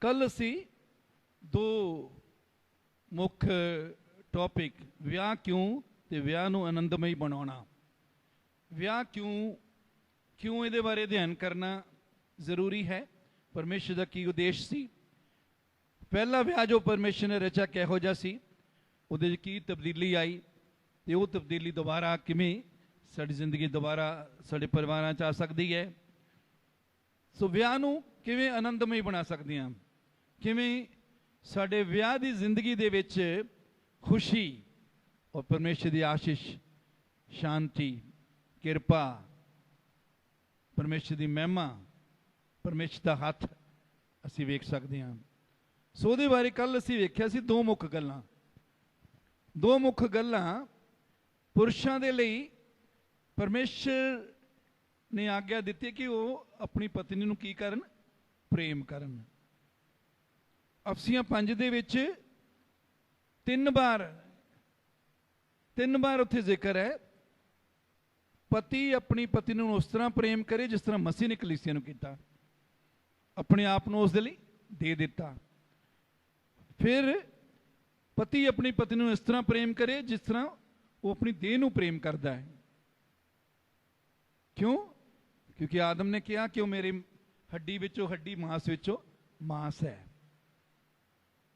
कल असी दो मुख टॉपिक विआह क्यों ते विआह नूं आनंदमई बनाउणा, विआह क्यों क्यों इहदे बारे अध्ययन करना जरूरी है, परमेश्वर का की उद्देश सी, पहला विआह जो परमेश्वर ने रचा किहो जिहा सी, उहदे च की तब्दीली आई ते वो तब्दीली दोबारा किवें साडी जिंदगी दोबारा साडे परिवारां च आ सकदी है। सो विआह नूं किवें आनंदमई बना सकदे हां, किवें साडे विआह दी जिंदगी दे विच खुशी और परमेश्वर की आशीष, शांति, किरपा, परमेश्वर की महिमा, परमेश्वर का हथ असी वेख सकते हैं। सो उहदे बारे कल असी वेख्या सी दो मुख गल्लां। दो मुख गल्लां पुरुषां दे लई परमेश्वर ने आग्ञा दी कि वो अपनी पत्नी नूं की करन, प्रेम करन। अफसियां 5 दे विच तीन बार उत्थे जिक्र है, पति अपनी पत्नी नूं उस तरह प्रेम करे जिस तरह मसीह ने कलीसिया नूं कीता, अपने आप नूं उस दे लई दे दिता। फिर पति अपनी पत्नी नूं इस तरह प्रेम करे जिस तरह वो अपनी देह नूं प्रेम करता है। क्यों? क्योंकि आदम ने कहा कि वो मेरी हड्डी विचों हड्डी, मांस विचों मांस है,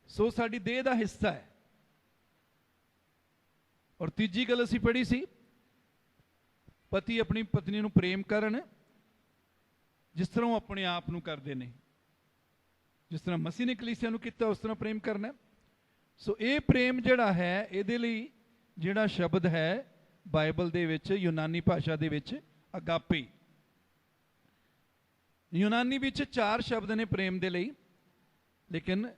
सो साडी देह दा हिस्सा है। और तीजी गल असी पढ़ी सी, पति अपनी पत्नी नूं प्रेम करन जिस तरह वो अपने आप नूं करदे ने, जिस तरह मसीह ने कलीसिया नूं कीता उस तरह प्रेम करना। सो ये प्रेम जिहड़ा है, इहदे लई जिहड़ा शब्द है बाइबल दे विच यूनानी भाषा दे विच अगापे, यूनानी विच 4 शब्द ने प्रेम दे लई, लेकिन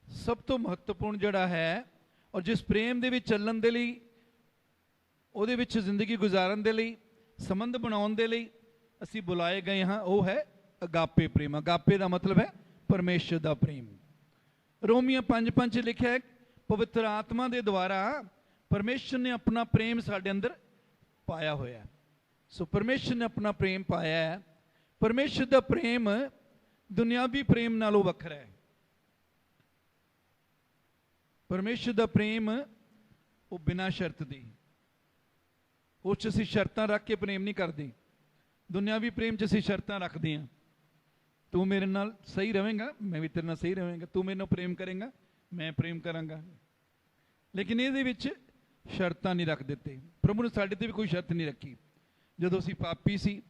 सब तो महत्वपूर्ण जिहड़ा है और जिस प्रेम दे विच चलण दे लई, ਉਹਦੇ ਵਿੱਚ ਜ਼ਿੰਦਗੀ ਗੁਜ਼ਾਰਨ ਦੇ ਲਈ, ਸੰਬੰਧ ਬਣਾਉਣ ਦੇ ਲਈ ਅਸੀਂ ਬੁਲਾਏ ਗਏ ਹਾਂ, ਉਹ ਹੈ ਅਗਾਪੇ ਪ੍ਰੇਮ। ਅਗਾਪੇ ਦਾ ਮਤਲਬ ਹੈ ਪਰਮੇਸ਼ਰ ਦਾ ਪ੍ਰੇਮ। ਰੋਮੀਆਂ 5:5 ਲਿਖਿਆ ਹੈ, ਪਵਿੱਤਰ ਆਤਮਾ ਦੇ ਦੁਆਰਾ ਪਰਮੇਸ਼ਰ ਨੇ ਆਪਣਾ ਪ੍ਰੇਮ ਸਾਡੇ ਅੰਦਰ ਪਾਇਆ ਹੋਇਆ। ਸੋ ਪਰਮੇਸ਼ਰ ਨੇ ਆਪਣਾ ਪ੍ਰੇਮ ਪਾਇਆ ਹੈ। ਪਰਮੇਸ਼ਰ ਦਾ ਪ੍ਰੇਮ ਦੁਨਿਆਵੀ ਪ੍ਰੇਮ ਨਾਲੋਂ ਵੱਖਰਾ ਹੈ। ਪਰਮੇਸ਼ਰ ਦਾ ਪ੍ਰੇਮ ਉਹ ਬਿਨਾਂ ਸ਼ਰਤ ਦੀ, उस असी शर्तां रख के प्रेम नहीं करते। दुनियावी प्रेम च असी शर्तां रखते हैं, तू मेरे नाल सही रहेगा मैं भी तेरे नाल सही रहेगा, तू मेरे नाल प्रेम करेगा मैं प्रेम करांगा, लेकिन ये विच शर्तां नहीं रख देते। प्रभु ने साडे ते भी कोई शर्त नहीं रखी। जदों असी पापी सी,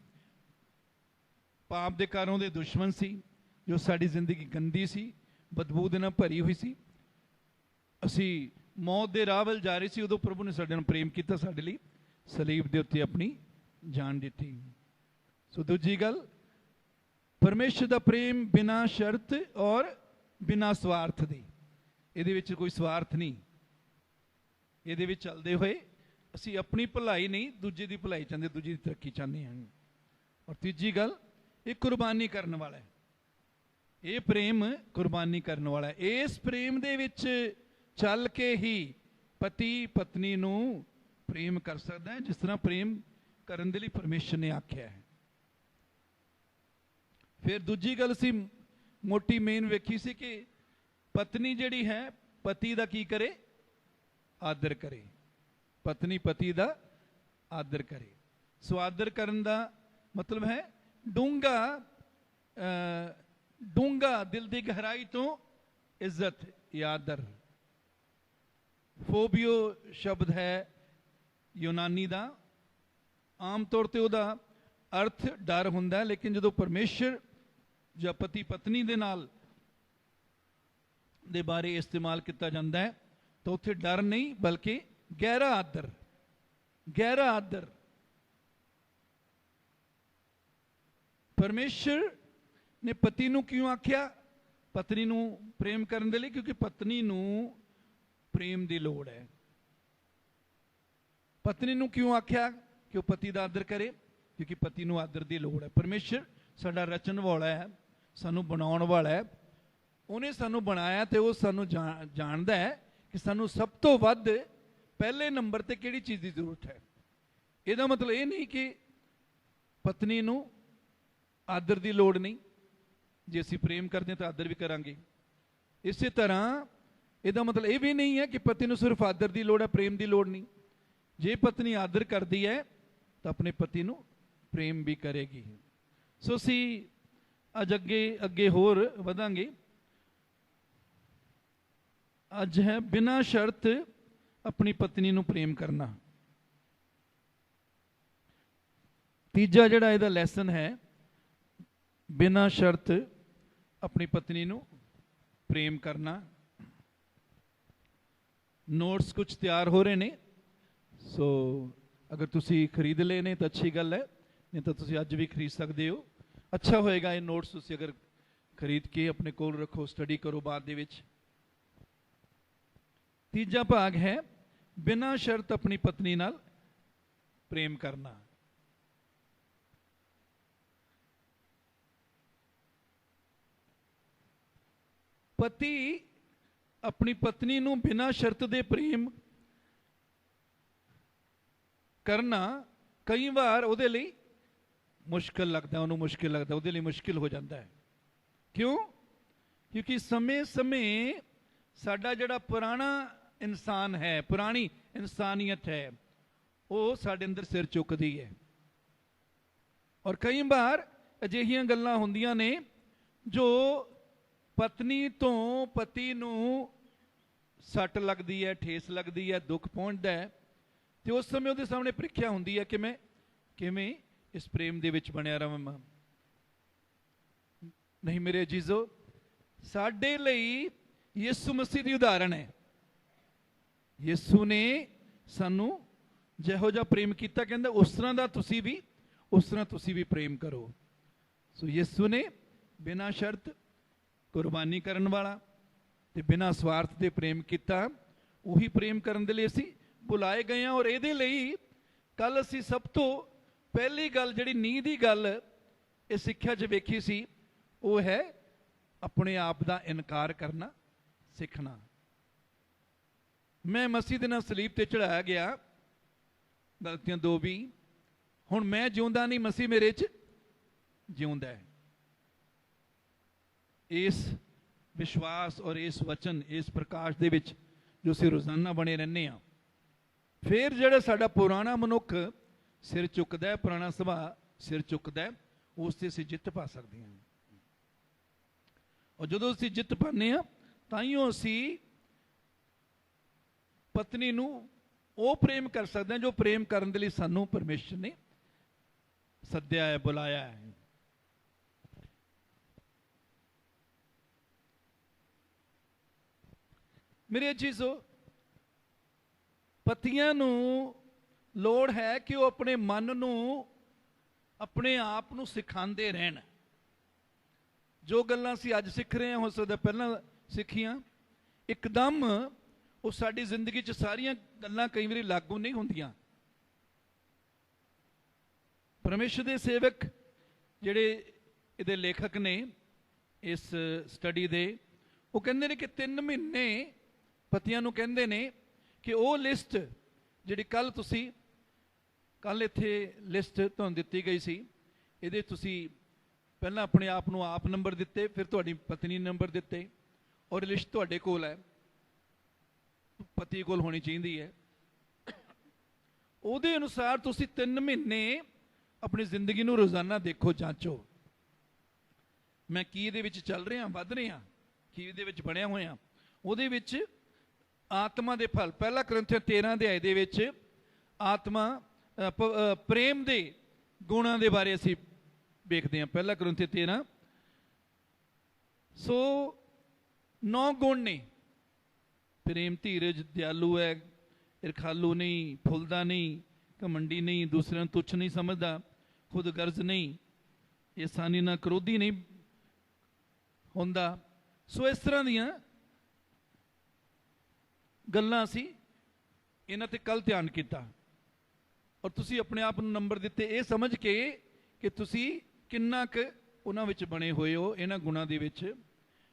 पाप दे कारों दे दुश्मन सी, जो साडी जिंदगी गंदी सी, बदबू दे नाल भरी हुई सी, असी मौत दे राह वल जा रहे सी, उदों प्रभु ने साडे नाल प्रेम कीता, साडे लई सलीब दे उत्ते अपनी जान दी। सो दूजी गल, परमेश्वर दा प्रेम बिना शर्त और बिना स्वार्थ दे, इहदे विच कोई स्वार्थ नहीं, इहदे विच चलदे होए असी अपनी भलाई नहीं दूजे दी भलाई चाहते, दूजे दी तरक्की चाहते हैं। और तीजी गल, ये कुर्बानी करने वाला है, ये प्रेम कुर्बानी करने वाला है। इस प्रेम दे विच चल के ही पति पत्नी नूं प्रेम कर सकता है, जिस तरह प्रेम करने के लिए परमेश्वर ने आख्या है। फिर दूजी गल सी मोटी मेन वेखी सी कि पत्नी जिहड़ी है पति दा की करे, आदर करे, पत्नी पति दा आदर करे। सो आदर करन दा मतलब है डूंगा दिल की गहराई तो इज्जत या आदर। फोबियो शब्द है यूनानी दा, आम तौर पर उहदा अर्थ डर हुंदा, लेकिन जो परमेश्वर या पति पत्नी दे नाल दे बारे इस्तेमाल किया जाता है तो उत्थे डर नहीं बल्कि गहरा आदर, गहरा आदर। परमेश्वर ने पति नूं क्यों आख्या पत्नी नूं प्रेम करने दे लई? क्योंकि पत्नी नूं प्रेम की लोड़ है। पत्नी नूं क्यों आख्या कि वह पति का आदर करे? क्योंकि पति नूं आदर की लोड़ है। परमेश्वर साडा रचन वाला है, सानू बनाउण वाला है, उन्हें सानू बनाया तो वह सानू जानदा है कि सानू सब तो वध पहले नंबर ते किहड़ी चीज़ की जरूरत है। ਇਹਦਾ मतलब ये नहीं कि पत्नी नूं आदर की लोड़ नहीं, ਜੇ ਅਸੀਂ ਪ੍ਰੇਮ ਕਰਦੇ ਤਾਂ ਆਦਰ ਵੀ ਕਰਾਂਗੇ। ਇਸੇ ਤਰ੍ਹਾਂ ਇਹਦਾ ਮਤਲਬ ਇਹ ਵੀ ਨਹੀਂ ਹੈ ਕਿ ਪਤੀ ਨੂੰ ਸਿਰਫ ਆਦਰ ਦੀ ਲੋੜ ਹੈ, ਪ੍ਰੇਮ ਦੀ ਲੋੜ ਨਹੀਂ। ਜੇ ਪਤਨੀ ਆਦਰ ਕਰਦੀ ਹੈ ਤਾਂ ਆਪਣੇ ਪਤੀ ਨੂੰ ਪ੍ਰੇਮ ਵੀ ਕਰੇਗੀ। ਸੋ ਅਸੀਂ ਅੱਜ ਅੱਗੇ ਹੋਰ ਵਧਾਂਗੇ। ਅੱਜ ਹੈ ਬਿਨਾਂ ਸ਼ਰਤ ਆਪਣੀ ਪਤਨੀ ਨੂੰ ਪ੍ਰੇਮ ਕਰਨਾ। ਤੀਜਾ ਜਿਹੜਾ ਇਹਦਾ ਲੈਸਨ ਹੈ, ਬਿਨਾਂ ਸ਼ਰਤ ਆਪਣੀ ਪਤਨੀ ਨੂੰ ਪ੍ਰੇਮ ਕਰਨਾ। ਨੋਟਸ ਕੁਝ ਤਿਆਰ ਹੋ ਰਹੇ ਨੇ, ਸੋ ਅਗਰ ਤੁਸੀਂ ਖਰੀਦ ਲਏ ਨੇ ਤਾਂ ਅੱਛੀ ਗੱਲ ਹੈ, ਨਹੀਂ ਤਾਂ ਤੁਸੀਂ ਅੱਜ ਵੀ ਖਰੀਦ ਸਕਦੇ ਹੋ। ਅੱਛਾ ਹੋਏਗਾ ਇਹ ਨੋਟਸ ਤੁਸੀਂ ਅਗਰ ਖਰੀਦ ਕੇ ਆਪਣੇ ਕੋਲ ਰੱਖੋ, ਸਟੱਡੀ ਕਰੋ ਬਾਅਦ ਦੇ ਵਿੱਚ। ਤੀਜਾ ਭਾਗ ਹੈ ਬਿਨਾਂ ਸ਼ਰਤ ਆਪਣੀ ਪਤਨੀ ਨਾਲ ਪ੍ਰੇਮ ਕਰਨਾ। ਪਤੀ ਆਪਣੀ ਪਤਨੀ ਨੂੰ ਬਿਨਾਂ ਸ਼ਰਤ ਦੇ ਪ੍ਰੇਮ ਕਰਨਾ ਕਈ ਵਾਰ ਉਹਦੇ ਲਈ ਮੁਸ਼ਕਿਲ ਲੱਗਦਾ, ਉਹਨੂੰ ਮੁਸ਼ਕਿਲ ਲੱਗਦਾ, ਉਹਦੇ ਲਈ ਮੁਸ਼ਕਿਲ ਹੋ ਜਾਂਦਾ ਹੈ। ਕਿਉਂ? ਕਿਉਂਕਿ ਸਮੇਂ-ਸਮੇਂ ਸਾਡਾ ਜਿਹੜਾ ਪੁਰਾਣਾ ਇਨਸਾਨ ਹੈ, ਪੁਰਾਣੀ ਇਨਸਾਨੀਅਤ ਹੈ, ਉਹ ਸਾਡੇ ਅੰਦਰ ਸਿਰ ਚੁੱਕਦੀ ਹੈ। ਔਰ ਕਈ ਵਾਰ ਅਜਿਹੀਆਂ ਗੱਲਾਂ ਹੁੰਦੀਆਂ ਨੇ ਜੋ ਪਤਨੀ ਤੋਂ ਪਤੀ ਨੂੰ ਸੱਟ ਲੱਗਦੀ ਹੈ, ਠੇਸ ਲੱਗਦੀ ਹੈ, ਦੁੱਖ ਪਹੁੰਚਦਾ ਹੈ, ਤੇ ਉਸ ਸਮੇਂ ਉਹਦੇ ਸਾਹਮਣੇ ਪ੍ਰੀਖਿਆ ਹੁੰਦੀ ਹੈ ਕਿ ਮੈਂ ਕਿਵੇਂ ਇਸ ਪ੍ਰੇਮ ਦੇ ਵਿੱਚ ਬਣਿਆ ਰਵਾਂ। ਨਹੀਂ ਮੇਰੇ ਅਜੀਜ਼ੋ, ਸਾਡੇ ਲਈ ਯਿਸੂ ਮਸੀਹ ਦੀ ਉਦਾਹਰਣ ਹੈ। ਯਿਸੂ ਨੇ ਸਾਨੂੰ ਜਿਹੋ ਜਿਹਾ ਪ੍ਰੇਮ ਕੀਤਾ, ਕਹਿੰਦਾ ਉਸ ਤਰ੍ਹਾਂ ਤੁਸੀਂ ਵੀ ਪ੍ਰੇਮ ਕਰੋ। ਸੋ ਯਿਸੂ ਨੇ ਬਿਨਾਂ ਸ਼ਰਤ ਕੁਰਬਾਨੀ ਕਰਨ ਵਾਲਾ ਤੇ ਬਿਨਾਂ ਸਵਾਰਥ ਦੇ ਪ੍ਰੇਮ ਕੀਤਾ। ਉਹੀ ਪ੍ਰੇਮ ਕਰਨ ਦੇ ਲਈ ਅਸੀਂ ਬੁਲਾਏ ਗਏ ਹਾਂ। ਔਰ ਇਹਦੇ ਲਈ ਕੱਲ ਅਸੀਂ ਸਭ ਤੋਂ ਪਹਿਲੀ ਗੱਲ, ਜਿਹੜੀ ਨੀਂਹ ਦੀ ਗੱਲ ਇਹ ਸਿੱਖਿਆ 'ਚ ਵੇਖੀ ਸੀ, ਉਹ ਹੈ ਆਪਣੇ ਆਪ ਦਾ ਇਨਕਾਰ ਕਰਨਾ ਸਿੱਖਣਾ। ਮੈਂ ਮਸੀਹ ਦੇ ਨਾਲ ਸਲੀਬ ਤੇ ਚੜਾਇਆ ਗਿਆ, ਗਲਤੀਆਂ ਦੋ ਵੀ। ਹੁਣ ਮੈਂ ਜਿਉਂਦਾ ਨਹੀਂ, ਮਸੀਹ ਮੇਰੇ 'ਚ ਜਿਉਂਦਾ ਹੈ। ਇਸ ਵਿਸ਼ਵਾਸ ਔਰ ਇਸ ਵਚਨ, ਇਸ ਪ੍ਰਕਾਸ਼ ਦੇ ਵਿੱਚ ਜੋ ਅਸੀਂ ਰੋਜ਼ਾਨਾ ਬਣੇ ਰਹਿੰਦੇ ਹਾਂ, ਫਿਰ ਜਿਹੜਾ ਸਾਡਾ ਪੁਰਾਣਾ ਮਨੁੱਖ ਸਿਰ ਚੁੱਕਦਾ ਹੈ, ਪੁਰਾਣਾ ਸੁਭਾਅ ਸਿਰ ਚੁੱਕਦਾ ਹੈ, ਉਸ ਤੇ ਅਸੀਂ ਜਿੱਤ ਪਾ ਸਕਦੇ ਹਾਂ। ਔਰ ਜਦੋਂ ਅਸੀਂ ਜਿੱਤ ਪਾਉਂਦੇ ਹਾਂ ਤਾਂ ਹੀ ਅਸੀਂ ਪਤਨੀ ਨੂੰ ਉਹ ਪ੍ਰੇਮ ਕਰ ਸਕਦੇ ਹਾਂ ਜੋ ਪ੍ਰੇਮ ਕਰਨ ਦੇ ਲਈ ਸਾਨੂੰ ਪਰਮੇਸ਼ਰ ਨੇ ਸੱਦਿਆ ਹੈ, ਬੁਲਾਇਆ ਹੈ। ਮੇਰੇ ਅਜੀਜ਼ੋ, ਪਤੀਆਂ ਨੂੰ ਲੋੜ ਹੈ ਕਿ ਉਹ ਆਪਣੇ ਮਨ ਨੂੰ, ਆਪਣੇ ਆਪ ਨੂੰ ਸਿਖਾਉਂਦੇ ਰਹਿਣ। ਜੋ ਗੱਲਾਂ ਅਸੀਂ ਅੱਜ ਸਿੱਖ ਰਹੇ ਹਾਂ, ਹੋ ਸਕਦਾ ਪਹਿਲਾਂ ਸਿੱਖੀਆਂ, ਇੱਕਦਮ ਉਹ ਸਾਡੀ ਜ਼ਿੰਦਗੀ 'ਚ ਸਾਰੀਆਂ ਗੱਲਾਂ ਕਈ ਵਾਰੀ ਲਾਗੂ ਨਹੀਂ ਹੁੰਦੀਆਂ। ਪਰਮੇਸ਼ਰ ਦੇ ਸੇਵਕ ਜਿਹੜੇ ਇਹਦੇ ਲੇਖਕ ਨੇ ਇਸ ਸਟੱਡੀ ਦੇ, ਉਹ ਕਹਿੰਦੇ ਨੇ ਕਿ 3 ਮਹੀਨੇ ਪਤੀਆਂ ਨੂੰ ਕਹਿੰਦੇ ਨੇ ਕਿ ਉਹ ਲਿਸਟ ਜਿਹੜੀ ਕੱਲ ਇੱਥੇ ਲਿਸਟ ਤੁਹਾਨੂੰ ਦਿੱਤੀ ਗਈ ਸੀ, ਇਹਦੇ ਤੁਸੀਂ ਪਹਿਲਾਂ ਆਪਣੇ ਆਪ ਨੂੰ ਆਪ ਨੰਬਰ ਦਿੱਤੇ, ਫਿਰ ਤੁਹਾਡੀ ਪਤਨੀ ਨੰਬਰ ਦਿੱਤੇ, ਔਰ ਲਿਸਟ ਤੁਹਾਡੇ ਕੋਲ ਹੈ, ਪਤੀ ਕੋਲ ਹੋਣੀ ਚਾਹੀਦੀ ਹੈ। ਉਹਦੇ ਅਨੁਸਾਰ ਤੁਸੀਂ 3 ਮਹੀਨੇ ਆਪਣੀ ਜ਼ਿੰਦਗੀ ਨੂੰ ਰੋਜ਼ਾਨਾ ਦੇਖੋ, ਜਾਂਚੋ, ਮੈਂ ਕੀ ਇਹਦੇ ਵਿੱਚ ਚੱਲ ਰਿਹਾ, ਵੱਧ ਰਿਹਾ, ਕੀ ਇਹਦੇ ਵਿੱਚ ਬਣਿਆ ਹੋਇਆ। ਉਹਦੇ ਵਿੱਚ ਆਤਮਾ ਦੇ ਫਲ, ਪਹਿਲਾ ਕੁਰਿੰਥੀਆਂ 13 ਅਧਿਆਇ ਦੇ ਵਿੱਚ ਆਤਮਾ ਪ੍ਰੇਮ ਦੇ ਗੁਣਾਂ ਦੇ ਬਾਰੇ ਅਸੀਂ ਵੇਖਦੇ ਹਾਂ। ਪਹਿਲਾ ਕੁਰਿੰਥੀਆਂ 13, ਸੋ 9 ਗੁਣ ਨੇ। ਪ੍ਰੇਮ ਧੀਰਜ, ਦਿਆਲੂ ਹੈ, ਈਰਖਾਲੂ ਨਹੀਂ, ਫੁੱਲਦਾ ਨਹੀਂ, ਘਮੰਡੀ ਨਹੀਂ, ਦੂਸਰਿਆਂ ਨੂੰ ਤੁੱਛ ਨਹੀਂ ਸਮਝਦਾ, ਖੁਦ ਗਰਜ਼ ਨਹੀਂ, ਇਹ ਆਸਾਨੀ ਨਾਲ ਕਰੋਧੀ ਨਹੀਂ ਹੁੰਦਾ। ਸੋ ਇਸ ਤਰ੍ਹਾਂ ਦੀਆਂ ਗੱਲਾਂ ਅਸੀਂ ਇਹਨਾਂ ਤੇ ਕੱਲ ਧਿਆਨ ਕੀਤਾ, ਔਰ ਤੁਸੀਂ ਆਪਣੇ ਆਪ ਨੂੰ ਨੰਬਰ ਦਿੱਤੇ ਇਹ ਸਮਝ ਕੇ ਕਿ ਤੁਸੀਂ ਕਿੰਨਾ ਕੁ ਉਹਨਾਂ ਵਿੱਚ ਬਣੇ ਹੋਏ ਹੋ, ਇਹਨਾਂ ਗੁਣਾਂ ਦੇ ਵਿੱਚ।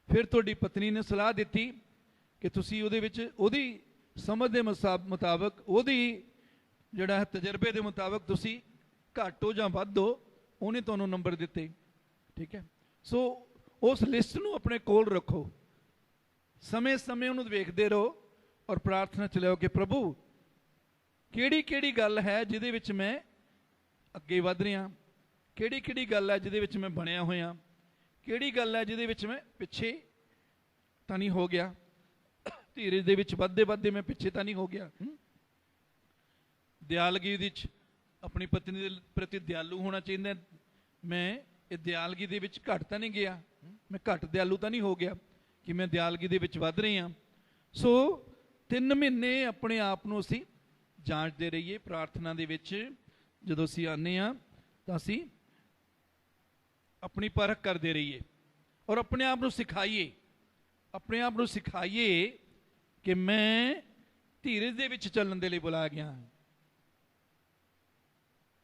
ਫਿਰ ਤੁਹਾਡੀ ਪਤਨੀ ਨੇ ਸਲਾਹ ਦਿੱਤੀ ਕਿ ਤੁਸੀਂ ਉਹਦੇ ਵਿੱਚ ਉਹਦੀ ਸਮਝ ਦੇ ਮੁਤਾਬਕ, ਉਹਦੀ ਜਿਹੜਾ ਤਜਰਬੇ ਦੇ ਮੁਤਾਬਕ ਤੁਸੀਂ ਘੱਟ ਹੋ ਜਾਂ ਵੱਧ ਹੋ, ਉਹਨੇ ਤੁਹਾਨੂੰ ਨੰਬਰ ਦਿੱਤੇ। ਠੀਕ ਹੈ, ਸੋ उस लिस्ट ਨੂੰ ਆਪਣੇ ਕੋਲ ਰੱਖੋ, ਸਮੇਂ-ਸਮੇਂ ਉਹਨੂੰ ਵੇਖਦੇ ਰਹੋ ਔਰ ਪ੍ਰਾਰਥਨਾ ਚ ਲਿਓ ਕਿ ਪ੍ਰਭੂ ਕਿਹੜੀ ਕਿਹੜੀ ਗੱਲ ਹੈ ਜਿਹਦੇ ਵਿੱਚ ਮੈਂ ਅੱਗੇ ਵਧ ਰਿਹਾ, ਕਿਹੜੀ ਕਿਹੜੀ ਗੱਲ ਹੈ ਜਿਹਦੇ ਵਿੱਚ ਮੈਂ ਬਣਿਆ ਹੋਇਆ, ਕਿਹੜੀ ਗੱਲ ਹੈ ਜਿਹਦੇ ਵਿੱਚ ਮੈਂ ਪਿੱਛੇ ਤਾਂ ਨਹੀਂ ਹੋ ਗਿਆ, ਧੀਰਜ ਦੇ ਵਿੱਚ ਵੱਧਦੇ ਵੱਧਦੇ ਮੈਂ ਪਿੱਛੇ ਤਾਂ ਨਹੀਂ ਹੋ ਗਿਆ। ਦਿਆਲਗੀ ਵਿੱਚ ਆਪਣੀ ਪਤਨੀ ਦੇ ਪ੍ਰਤੀ ਦਿਆਲੂ ਹੋਣਾ ਚਾਹੀਦਾ। ਮੈਂ ਇਹ ਦਿਆਲਗੀ ਦੇ ਵਿੱਚ ਘੱਟ ਤਾਂ ਨਹੀਂ ਗਿਆ, ਮੈਂ ਘੱਟ ਦਿਆਲੂ ਤਾਂ ਨਹੀਂ ਹੋ ਗਿਆ ਕਿ ਮੈਂ ਦਿਆਲਗੀ ਦੇ ਵਿੱਚ ਵੱਧ ਰਹੀ ਹਾਂ। ਸੋ 3 ਮਹੀਨੇ ਆਪਣੇ ਆਪ ਨੂੰ ਅਸੀਂ ਜਾਂਚਦੇ ਰਹੀਏ। ਪ੍ਰਾਰਥਨਾ ਦੇ ਵਿੱਚ ਜਦੋਂ ਅਸੀਂ ਆਉਂਦੇ ਹਾਂ ਤਾਂ ਅਸੀਂ ਆਪਣੀ ਪਰਖ ਕਰਦੇ ਰਹੀਏ ਔਰ ਆਪਣੇ ਆਪ ਨੂੰ ਸਿਖਾਈਏ, ਆਪਣੇ ਆਪ ਨੂੰ ਸਿਖਾਈਏ ਕਿ ਮੈਂ ਧੀਰਜ ਦੇ ਵਿੱਚ ਚੱਲਣ ਦੇ ਲਈ ਬੁਲਾਇਆ ਗਿਆ ਹਾਂ।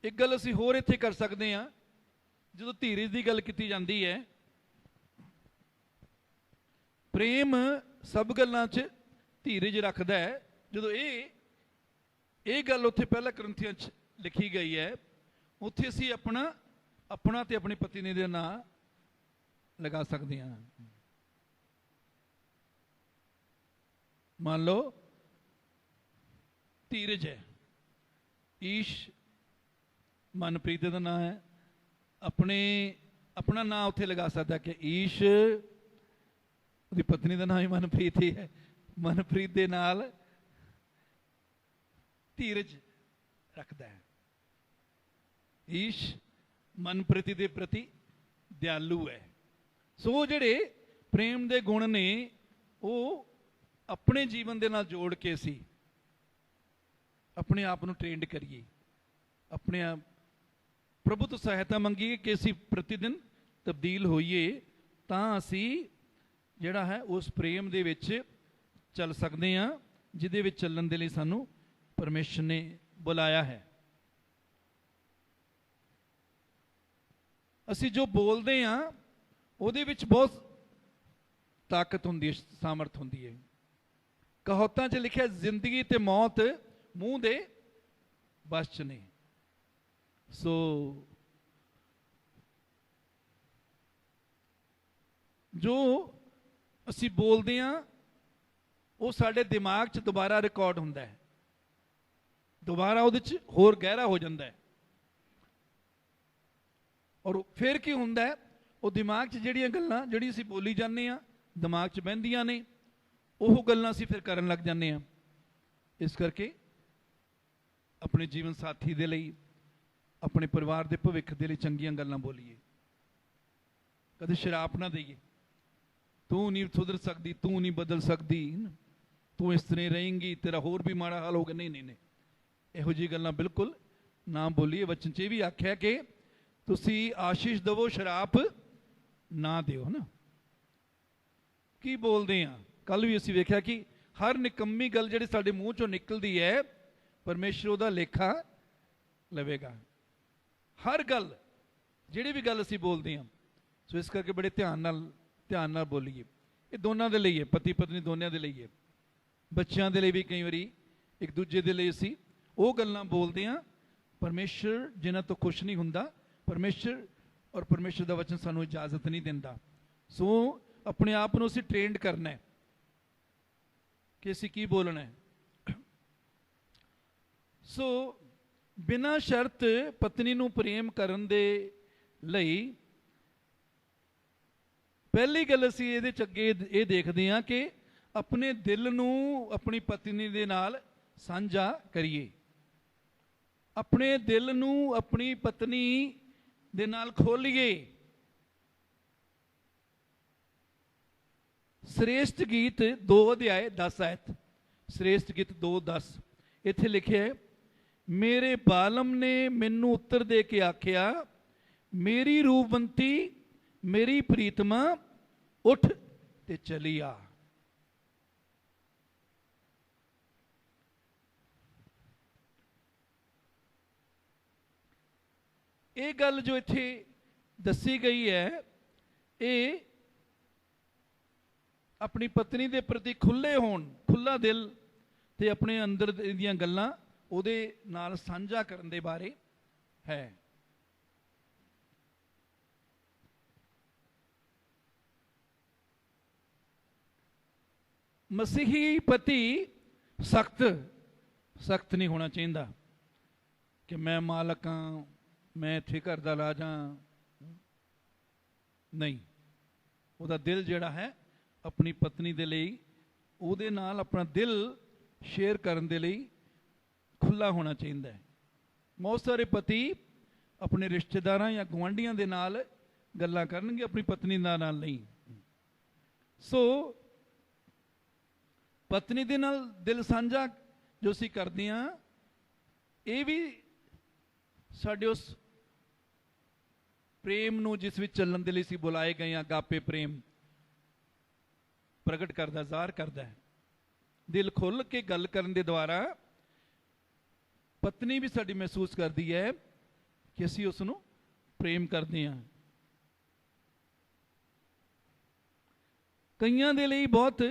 ਇੱਕ ਗੱਲ ਅਸੀਂ ਹੋਰ ਇੱਥੇ ਕਰ ਸਕਦੇ ਹਾਂ, ਜਦੋਂ ਧੀਰਜ ਦੀ ਗੱਲ ਕੀਤੀ ਜਾਂਦੀ ਹੈ, ਪ੍ਰੇਮ ਸਭ ਗੱਲਾਂ 'ਚ ਧੀਰਜ ਰੱਖਦਾ ਹੈ। ਜਦੋਂ ਇਹ ਗੱਲ ਉੱਥੇ ਪਹਿਲਾ ਕਰੰਥੀਆਂ 'ਚ ਲਿਖੀ ਗਈ ਹੈ, ਉੱਥੇ ਅਸੀਂ ਆਪਣਾ ਤੇ ਆਪਣੀ ਪਤਨੀ ਦੇ ਨਾਂ ਲਗਾ ਸਕਦੇ ਹਾਂ। ਮੰਨ ਲਓ ਧੀਰਜ ਹੈ, ਈਸ਼ ਮਨਪ੍ਰੀਤ ਦਾ ਨਾਂ ਹੈ, ਆਪਣਾ ਨਾਂ ਉੱਥੇ ਲਗਾ ਸਕਦਾ ਕਿ ਈਸ਼, ਉਹਦੀ ਪਤਨੀ ਦਾ ਨਾਮ ਹੀ ਮਨਪ੍ਰੀਤ ਹੀ ਹੈ, ਮਨਪ੍ਰੀਤ ਦੇ ਨਾਲ ਧੀਰਜ ਰੱਖਦਾ ਹੈ। ਈਸ਼ ਮਨਪ੍ਰੀਤ ਦੇ ਪ੍ਰਤੀ ਦਿਆਲੂ ਹੈ। ਸੋ ਜਿਹੜੇ ਪ੍ਰੇਮ ਦੇ ਗੁਣ ਨੇ ਉਹ ਆਪਣੇ ਜੀਵਨ ਦੇ ਨਾਲ ਜੋੜ ਕੇ ਅਸੀਂ ਆਪਣੇ ਆਪ ਨੂੰ ਟ੍ਰੇਨਡ ਕਰੀਏ, ਆਪਣੇ ਆਪ ਪ੍ਰਭੂ ਤੋਂ ਸਹਾਇਤਾ ਮੰਗੀਏ ਕਿ ਅਸੀਂ ਪ੍ਰਤੀ ਦਿਨ ਤਬਦੀਲ ਹੋਈਏ, ਤਾਂ ਅਸੀਂ ਜਿਹੜਾ ਹੈ ਉਸ ਪ੍ਰੇਮ ਦੇ ਵਿੱਚ ਚੱਲ ਸਕਦੇ ਹਾਂ ਜਿਹਦੇ ਵਿੱਚ ਚੱਲਣ ਦੇ ਲਈ ਸਾਨੂੰ ਪਰਮੇਸ਼ਰ ਨੇ ਬੁਲਾਇਆ ਹੈ। ਅਸੀਂ ਜੋ ਬੋਲਦੇ ਹਾਂ ਉਹਦੇ ਵਿੱਚ ਬਹੁਤ ਤਾਕਤ ਹੁੰਦੀ ਹੈ, ਸਾਮਰਥ ਹੁੰਦੀ ਹੈ। ਕਹਾਵਤਾਂ 'ਚ ਲਿਖਿਆ ਜ਼ਿੰਦਗੀ ਤੇ ਮੌਤ ਮੂੰਹ ਦੇ ਬਸ 'ਚ ਨੇ। ਸੋ ਜੋ ਅਸੀਂ ਬੋਲਦੇ ਹਾਂ ਉਹ ਸਾਡੇ ਦਿਮਾਗ 'ਚ ਦੁਬਾਰਾ ਰਿਕਾਰਡ ਹੁੰਦਾ ਹੈ, ਦੁਬਾਰਾ ਉਹਦੇ 'ਚ ਹੋਰ ਗਹਿਰਾ ਹੋ ਜਾਂਦਾ ਹੈ। ਔਰ ਫਿਰ ਕੀ ਹੁੰਦਾ ਹੈ, ਉਹ ਦਿਮਾਗ 'ਚ ਜਿਹੜੀਆਂ ਗੱਲਾਂ ਜਿਹੜੀ ਅਸੀਂ ਬੋਲੀ ਜਾਂਦੇ ਹਾਂ ਦਿਮਾਗ 'ਚ ਬਹਿੰਦੀਆਂ ਨੇ, ਉਹ ਗੱਲਾਂ ਅਸੀਂ ਫਿਰ ਕਰਨ ਲੱਗ ਜਾਂਦੇ ਹਾਂ। ਇਸ ਕਰਕੇ ਆਪਣੇ ਜੀਵਨ ਸਾਥੀ ਦੇ ਲਈ, ਆਪਣੇ ਪਰਿਵਾਰ ਦੇ ਭਵਿੱਖ ਦੇ ਲਈ ਚੰਗੀਆਂ ਗੱਲਾਂ ਬੋਲੀਏ, ਕਦੇ ਸ਼ਰਾਪ ਨਾ ਦੇਈਏ। ਤੂੰ ਨਹੀਂ ਸੁਧਰ ਸਕਦੀ, ਤੂੰ ਨਹੀਂ ਬਦਲ ਸਕਦੀ, ਤੂੰ ਇਸ ਤਰ੍ਹਾਂ ਰਹੇਂਗੀ, ਤੇਰਾ ਹੋਰ ਵੀ ਮਾੜਾ ਹਾਲ ਹੋਗਾ। ਨਹੀਂ, ਇਹੋ ਜਿਹੀ ਗੱਲਾਂ ਬਿਲਕੁਲ ਨਾ ਬੋਲੀਏ। ਵਚਨ 'ਚ ਇਹ ਵੀ ਆਖਿਆ ਕਿ ਤੁਸੀਂ ਆਸ਼ੀਸ਼ ਦੇਵੋ, ਸ਼ਰਾਪ ਨਾ ਦਿਓ। ਨਾ ਕੀ ਬੋਲਦੇ ਆ? ਕੱਲ ਵੀ ਅਸੀਂ ਵੇਖਿਆ ਕਿ ਹਰ ਨਿਕੰਮੀ ਗੱਲ ਜਿਹੜੀ ਸਾਡੇ ਮੂੰਹ 'ਚੋਂ ਨਿਕਲਦੀ ਹੈ ਪਰਮੇਸ਼ਰ ਉਹਦਾ ਲੇਖਾ ਲਵੇਗਾ। ਹਰ ਗੱਲ, ਜਿਹੜੀ ਵੀ ਗੱਲ ਅਸੀਂ ਬੋਲਦੇ ਹਾਂ। ਸੋ ਇਸ ਕਰਕੇ ਬੜੇ ਧਿਆਨ ਨਾਲ ਬੋਲੀਏ। ਇਹ ਦੋਨਾਂ ਦੇ ਲਈ ਹੈ, ਪਤੀ ਪਤਨੀ ਦੋਨਿਆਂ ਦੇ ਲਈ ਹੈ। ਬੱਚਿਆਂ ਦੇ ਲਈ ਵੀ ਕਈ ਵਾਰੀ ਇੱਕ ਦੂਜੇ ਦੇ ਲਈ ਅਸੀਂ ਉਹ ਗੱਲਾਂ ਬੋਲਦੇ ਹਾਂ ਪਰਮੇਸ਼ਰ ਜਿਨ੍ਹਾਂ ਤੋਂ ਖੁਸ਼ ਨਹੀਂ ਹੁੰਦਾ। ਪਰਮੇਸ਼ਰ ਦਾ ਵਚਨ ਸਾਨੂੰ ਇਜਾਜ਼ਤ ਨਹੀਂ ਦਿੰਦਾ। ਸੋ ਆਪਣੇ ਆਪ ਨੂੰ ਅਸੀਂ ਟ੍ਰੇਨਡ ਕਰਨਾ ਹੈ ਕਿ ਅਸੀਂ ਕੀ ਬੋਲਣਾ ਹੈ। ਸੋ ਬਿਨਾਂ ਸ਼ਰਤ ਪਤਨੀ ਨੂੰ ਪ੍ਰੇਮ ਕਰਨ ਦੇ ਲਈ ਪਹਿਲੀ ਗੱਲ ਅਸੀਂ ਇਹਦੇ 'ਚ ਅੱਗੇ ਇਹ ਦੇਖਦੇ ਹਾਂ ਕਿ ਆਪਣੇ ਦਿਲ ਨੂੰ ਆਪਣੀ ਪਤਨੀ ਦੇ ਨਾਲ ਸਾਂਝਾ ਕਰੀਏ। ਆਪਣੇ ਦਿਲ ਨੂੰ ਆਪਣੀ ਪਤਨੀ ਦੇ ਨਾਲ ਖੋਲੀਏ। श्रेष्ठ गीत 2 अध्याय 10 आयत, श्रेष्ठ गीत 2:10 इत्थे लिखे, मेरे बालम ने मैनू उत्तर दे के आख्या, मेरी रूपवंती मेरी प्रीतमा उठ ते चली आ। ये गल जो इत्थे दसी गई है, ये अपनी पत्नी के प्रति खुले होण, खुला दिल ते अपने अंदर दीयां गल्लां उहदे नाल साझा करन दे बारे है। मसीही पति सख्त सख्त नहीं होना चाहिए कि मैं मालक हाँ, मैं इत्थे घर दा राजा। नहीं, ਉਹਦਾ दिल जिहड़ा है अपनी पत्नी दे लई ਉਹਦੇ ਨਾਲ अपना दिल शेयर करन दे लई खुला होना चाहिए। बहुत सारे पति अपने रिश्तेदारां या गुआंढियां दे नाल गल्लां करनगे, अपनी पत्नी दे नाल नहीं। सो पत्नी दे नाल दिल साझा जो असीं करदे हां, ਇਹ भी साडे उस प्रेम नूं जिस विच ਚੱਲਣ ਦੇ ਲਈ ਅਸੀਂ बुलाए गए हां, अगापे प्रेम प्रगट करदा, ਜ਼ਾਹਰ करदा है। दिल खुल के गल करन दे द्वारा पत्नी भी साडी महसूस करती है कि असीं उस नूं प्रेम करते हैं। कईयां दे लई बहुत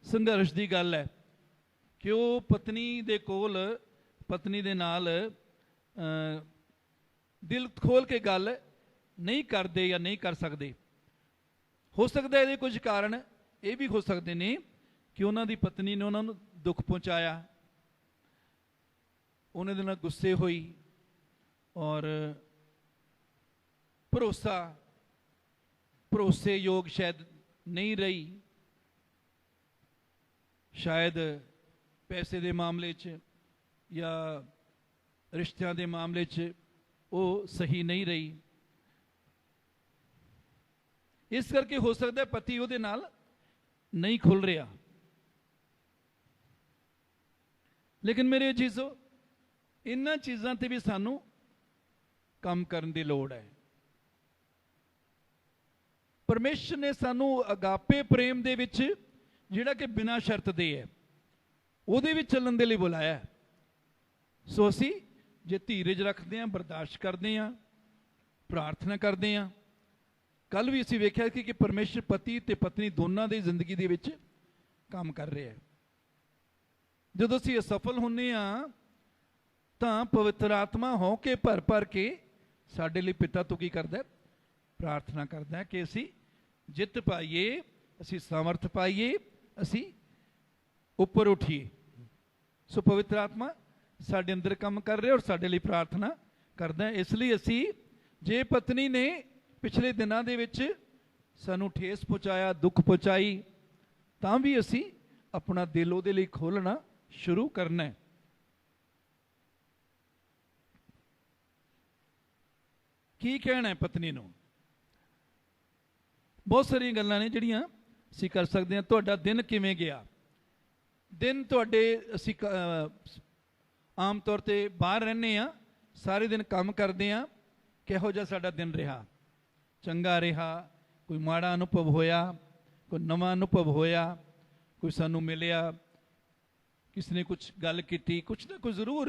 संघर्ष की गल है कि वो पत्नी दे कोल पत्नी दे नाल दिल खोल के गल नहीं करते या नहीं कर सकते। हो सकता है ये कुछ कारण ये भी हो सकते हैं कि उन्होंने पत्नी ने उन्होंने दुख पहुँचाया, उन्होंने नाल गुस्से हुई और भरोसे योग शायद नहीं रही, शायद पैसे के मामले च या रिश्तियां के मामले च वो सही नहीं रही। इस करके हो सकता है पति उहदे नाल नहीं खुल रहा। लेकिन मेरे अजीजो, इन्हां चीज़ां ते भी सानू काम करन दी लोड़ है। परमेश्वर ने सानू अगापे प्रेम दे विच जिहड़ा कि बिना शर्त दे है उहदे विच चलण दे लई बुलाया है। सो असी जे धीरज रखते हैं, बर्दाश्त करते हैं, प्रार्थना करते हैं। कल भी असी वेख्या कि परमेश्वर पति ते पत्नी दोनों की जिंदगी दे विच काम कर रहे हैं। जदों असी असफल होने हाँ तां पवित्र आत्मा हो के भर भर के साडे लई पिता तो की करदा है, प्रार्थना करदा है कि असी जित पाइए, असी सामर्थ पाइए, असी उपर उठिए। सो पवित्र आत्मा साडे अंदर काम कर रहे और साडे लई प्रार्थना करदा है। इसलिए असी जे पत्नी ने पिछले दिनों दे विच सानू ठेस पहुँचाया, दुख पहुँचाई, तां भी असी अपना दिल उहदे लई खोलना शुरू करना है। की कहना है पत्नी नूं? बहुत सारी गल्लां ने जिहड़ियां असीं कर सकते हैं। तुहाडा दिन किवें गया? दिन तुहाडे असीं आम तौर ते बाहर रहने आ, सारे दिन काम करते हैं, किहो जिहा साडा दिन रहा? चंगा रहा? कोई माड़ा अनुभव होया? कोई नवा अनुभव होया? कोई सानू मिलिया, किसी ने कुछ गल की, कुछ ना कुछ जरूर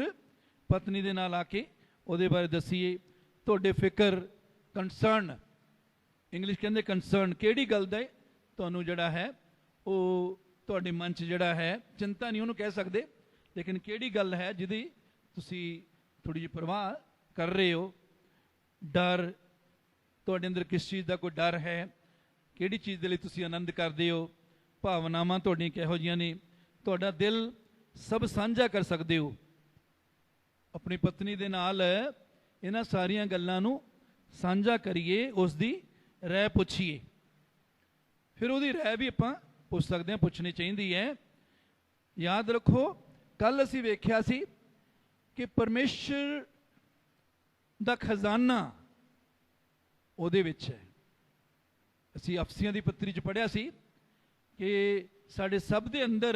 पत्नी दे नाल आके उहदे बारे दसीए। तुहाडे फिक्र, कंसर्न, इंग्लिश कहंदे कंसर्न, किहड़ी गल दा तुहानू जिहड़ा है वो तुहाडे मन च जिहड़ा है, चिंता नहीं उहनूं कह सकदे, लेकिन किहड़ी गल है जिहदी तुसीं थोड़ी जी परवाह कर रहे हो? डर, तुहाडे अंदर किस चीज़ का कोई डर है? किहड़ी चीज़ दे लई तुसीं आनंद करदे हो? भावनावां तुहाडीआं किहो जिहियां ने? तुहाडा दिल सब साझा कर सकते हो अपनी पत्नी दे नाल। इन्हां सारियां गल्लां नूं साझा करिए, उसकी राय पुछिए। फिर उसकी राय भी आपां पुछ सकते हैं, पुछनी चाहिए है। याद रखो, कल असीं वेख्या सी कि परमेश्वर दा खजाना उहदे विच है। असीं अफसियां दी पत्री च पढ़िया सी कि साडे सब दे अंदर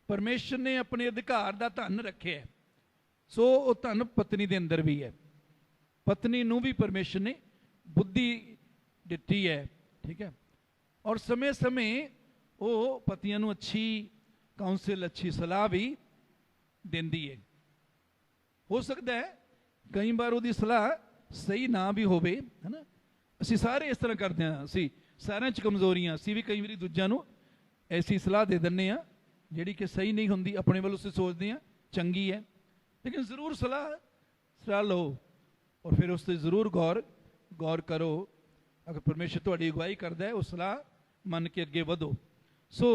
परमेश्वर ने अपने अधिकार का धन रखे है। सो वो धन पत्नी दे अंदर भी है। पत्नी नूं भी परमेश्वर ने बुद्धि दिती है, ठीक है। और समय समय वो पतियां नूं अच्छी काउंसिल, अच्छी सलाह भी देंदी है। हो सकता है कई बार वो सलाह सही ना भी होवे, है ना। असीं सारे इस तरह करते हैं, असीं सारिਆਂ 'ਚ कमजोरियां, असीं भी कई बार दूजिਆਂ ਨੂੰ ऐसी सलाह दे दिंदे आ जिहड़ी कि सही नहीं होंदी। अपने वालों से सोचते हैं चंगी है, लेकिन जरूर सलाह लो और फिर उस पर जरूर गौर करो। अगर परमेश्वर तुहाडी अगुवाई करता है, उस सलाह मन के अगे वधो। सो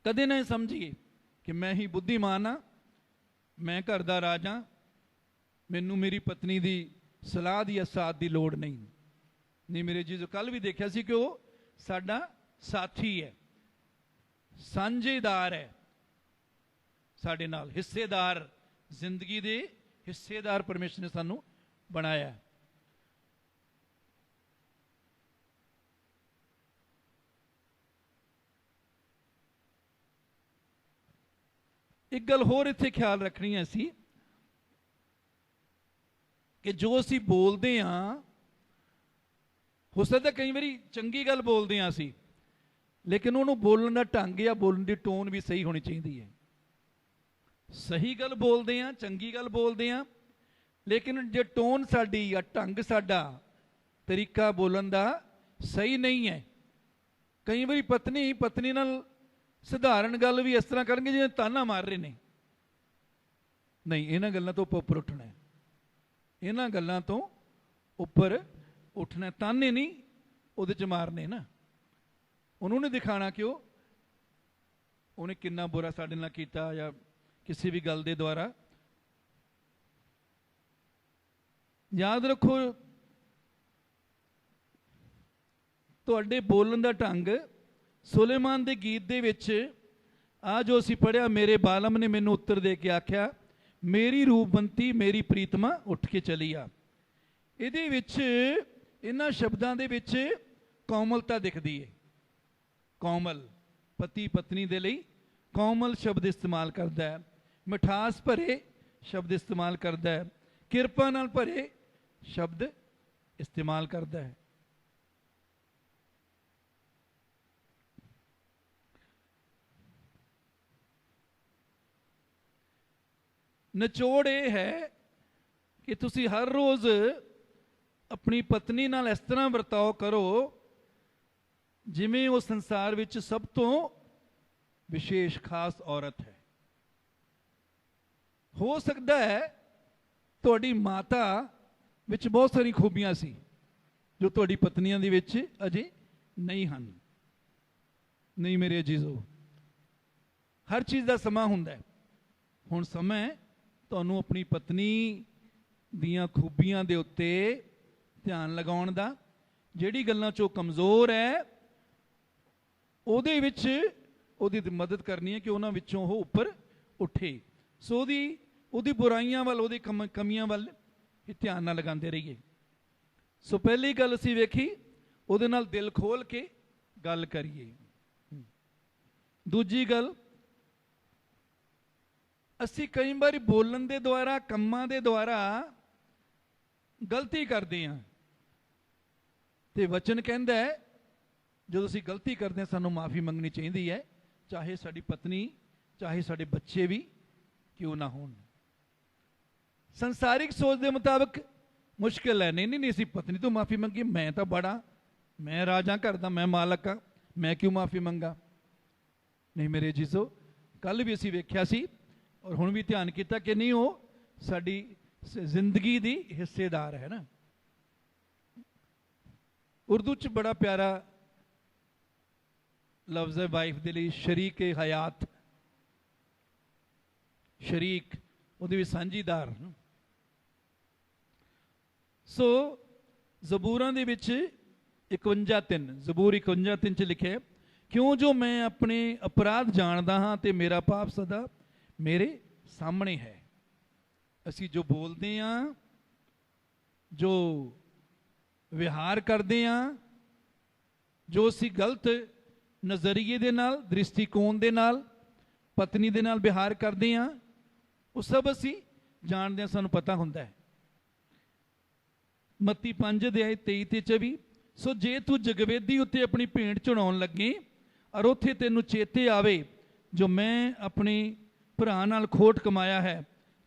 कदे ना समझिए कि मैं ही बुद्धिमान हाँ, मैं घर दा राजा, मैनू मेरी पत्नी की सलाह की या साथ की लोड़ नहीं। नहीं मेरे जी, जो कल भी देखा सी कि वह साडा साथी है, साझेदार है, साडे नाल हिस्सेदार, जिंदगी दे हिस्सेदार परमेश्वर ने सानू बनाया। एक गल होर इत्थे ख्याल रखनी है असी कि जो असी बोलते हाँ, हो सकता कई बार चंगी गल बोलते हैं असी, लेकिन उन्होंने बोलने का ढंग या बोलने की टोन भी सही होनी चाहिए है। सही गल बोलते हैं, चंगी गल बोलते हैं, लेकिन जो टोन साड़ी या ढंग साडा तरीका बोलन का सही नहीं है। कई बार पत्नी पत्नी नाल सधारण गल भी इस तरह करेंगे जिवें ताना मार रहे हैं। नहीं, इन्हां गल्लां तो उपर उठना है, इन्हां गल्लां तो उपर उठना। ताने नहीं उहदे च मारने ना, उन्होंने दिखाना कि उन्हें कितना बुरा साडे नाल कीता या किसी भी गल दे द्वारा। याद रखो तुहाडे बोलन दा ढंग सुलेमान दे गीत दे विच आ जो असी पढ़िया, मेरे बालम ने मैनू उत्तर दे के आख्या, मेरी रूपवंती मेरी प्रीतमा उठ के चली आ। इहदे विच इन्हां शब्दां दे विच कोमलता दिखदी है। कोमल, पति पत्नी दे लई कोमल शब्द इस्तेमाल करता है, मिठास भरे शब्द इस्तेमाल करता है, किरपा नाल भरे शब्द इस्तेमाल करता है। निचोड़ ये है कि तुसी हर रोज़ अपनी पत्नी नाल इस तरह बर्ताव करो जिमें वो संसार विच सब तो विशेष खास औरत है। हो सकता है तुहाडी माता विच बहुत सारी खूबियां सी जो तुहाडी पत्नियां दे विच अजे नहीं हन। नहीं मेरे अजीजो, हर चीज़ का समा हुंदा है। हुण समय तुहानू अपनी पत्नी दियां खूबियां दे उत्ते ध्यान लगाउण दा, जिहड़ी गल्लां चों कमज़ोर है ਉਹਦੇ ਵਿੱਚ ਉਹਦੀ मदद करनी है कि उन्हां विचों ਉਹ ਉੱਪਰ ਉੱਠੇ। सो ਉਹਦੀ बुराइयां ਵੱਲ, ਉਹਦੀ ਕਮੀਆਂ ਵੱਲ ही ध्यान ना लगाते रहिए। सो पहली गल असीं वेखी, ਉਹਦੇ ਨਾਲ दिल खोल के गल करिए। दूजी गल, असीं कई बार बोलन दे द्वारा, ਕੰਮਾਂ ਦੇ द्वारा गलती करते हैं ते वचन कहता है जो असीं गलती करते हैं सानू माफ़ी मंगनी चाहिए है, चाहे साडी पत्नी चाहे साडे बच्चे भी क्यों ना होण। संसारिक सोच के मुताबिक मुश्किल है, नहीं नहीं नहीं असीं पत्नी तो माफ़ी मंगी, मैं तो बड़ा, मैं राजा घर दा, मैं मालक हाँ, मैं क्यों माफ़ी मंगा। नहीं मेरे जीसो, कल भी असीं वेख्या सी और हुण भी ध्यान किया कि नहीं वो साडी जिंदगी दी हिस्सेदार है ना। उर्दू च बड़ा प्यारा लफ्ज़ है वाइफ दे लई, शरीक हयात, शरीक उहदे विच सांझीदार। सो जबूरां दे विच 51:3 जबूर 51:3 च लिखे, क्यों जो मैं अपने अपराध जानदा हाँ ते मेरा पाप सदा मेरे सामने है। असी जो बोलते हैं, जो विहार करते हैं, जो असी गलत नज़रिए दे नाल, दृष्टिकोण दे नाल पत्नी दे नाल विहार करते हैं, वो सब असी जानते हैं, सानू पता होंदा है। मत्ती 5:23-24, सो जे तू जगवेदी उत्ते अपनी भेंट चढ़ाउण लगे और उत्थे तैनू चेते आवे जो मैं अपने भरा नाल खोट कमाया है,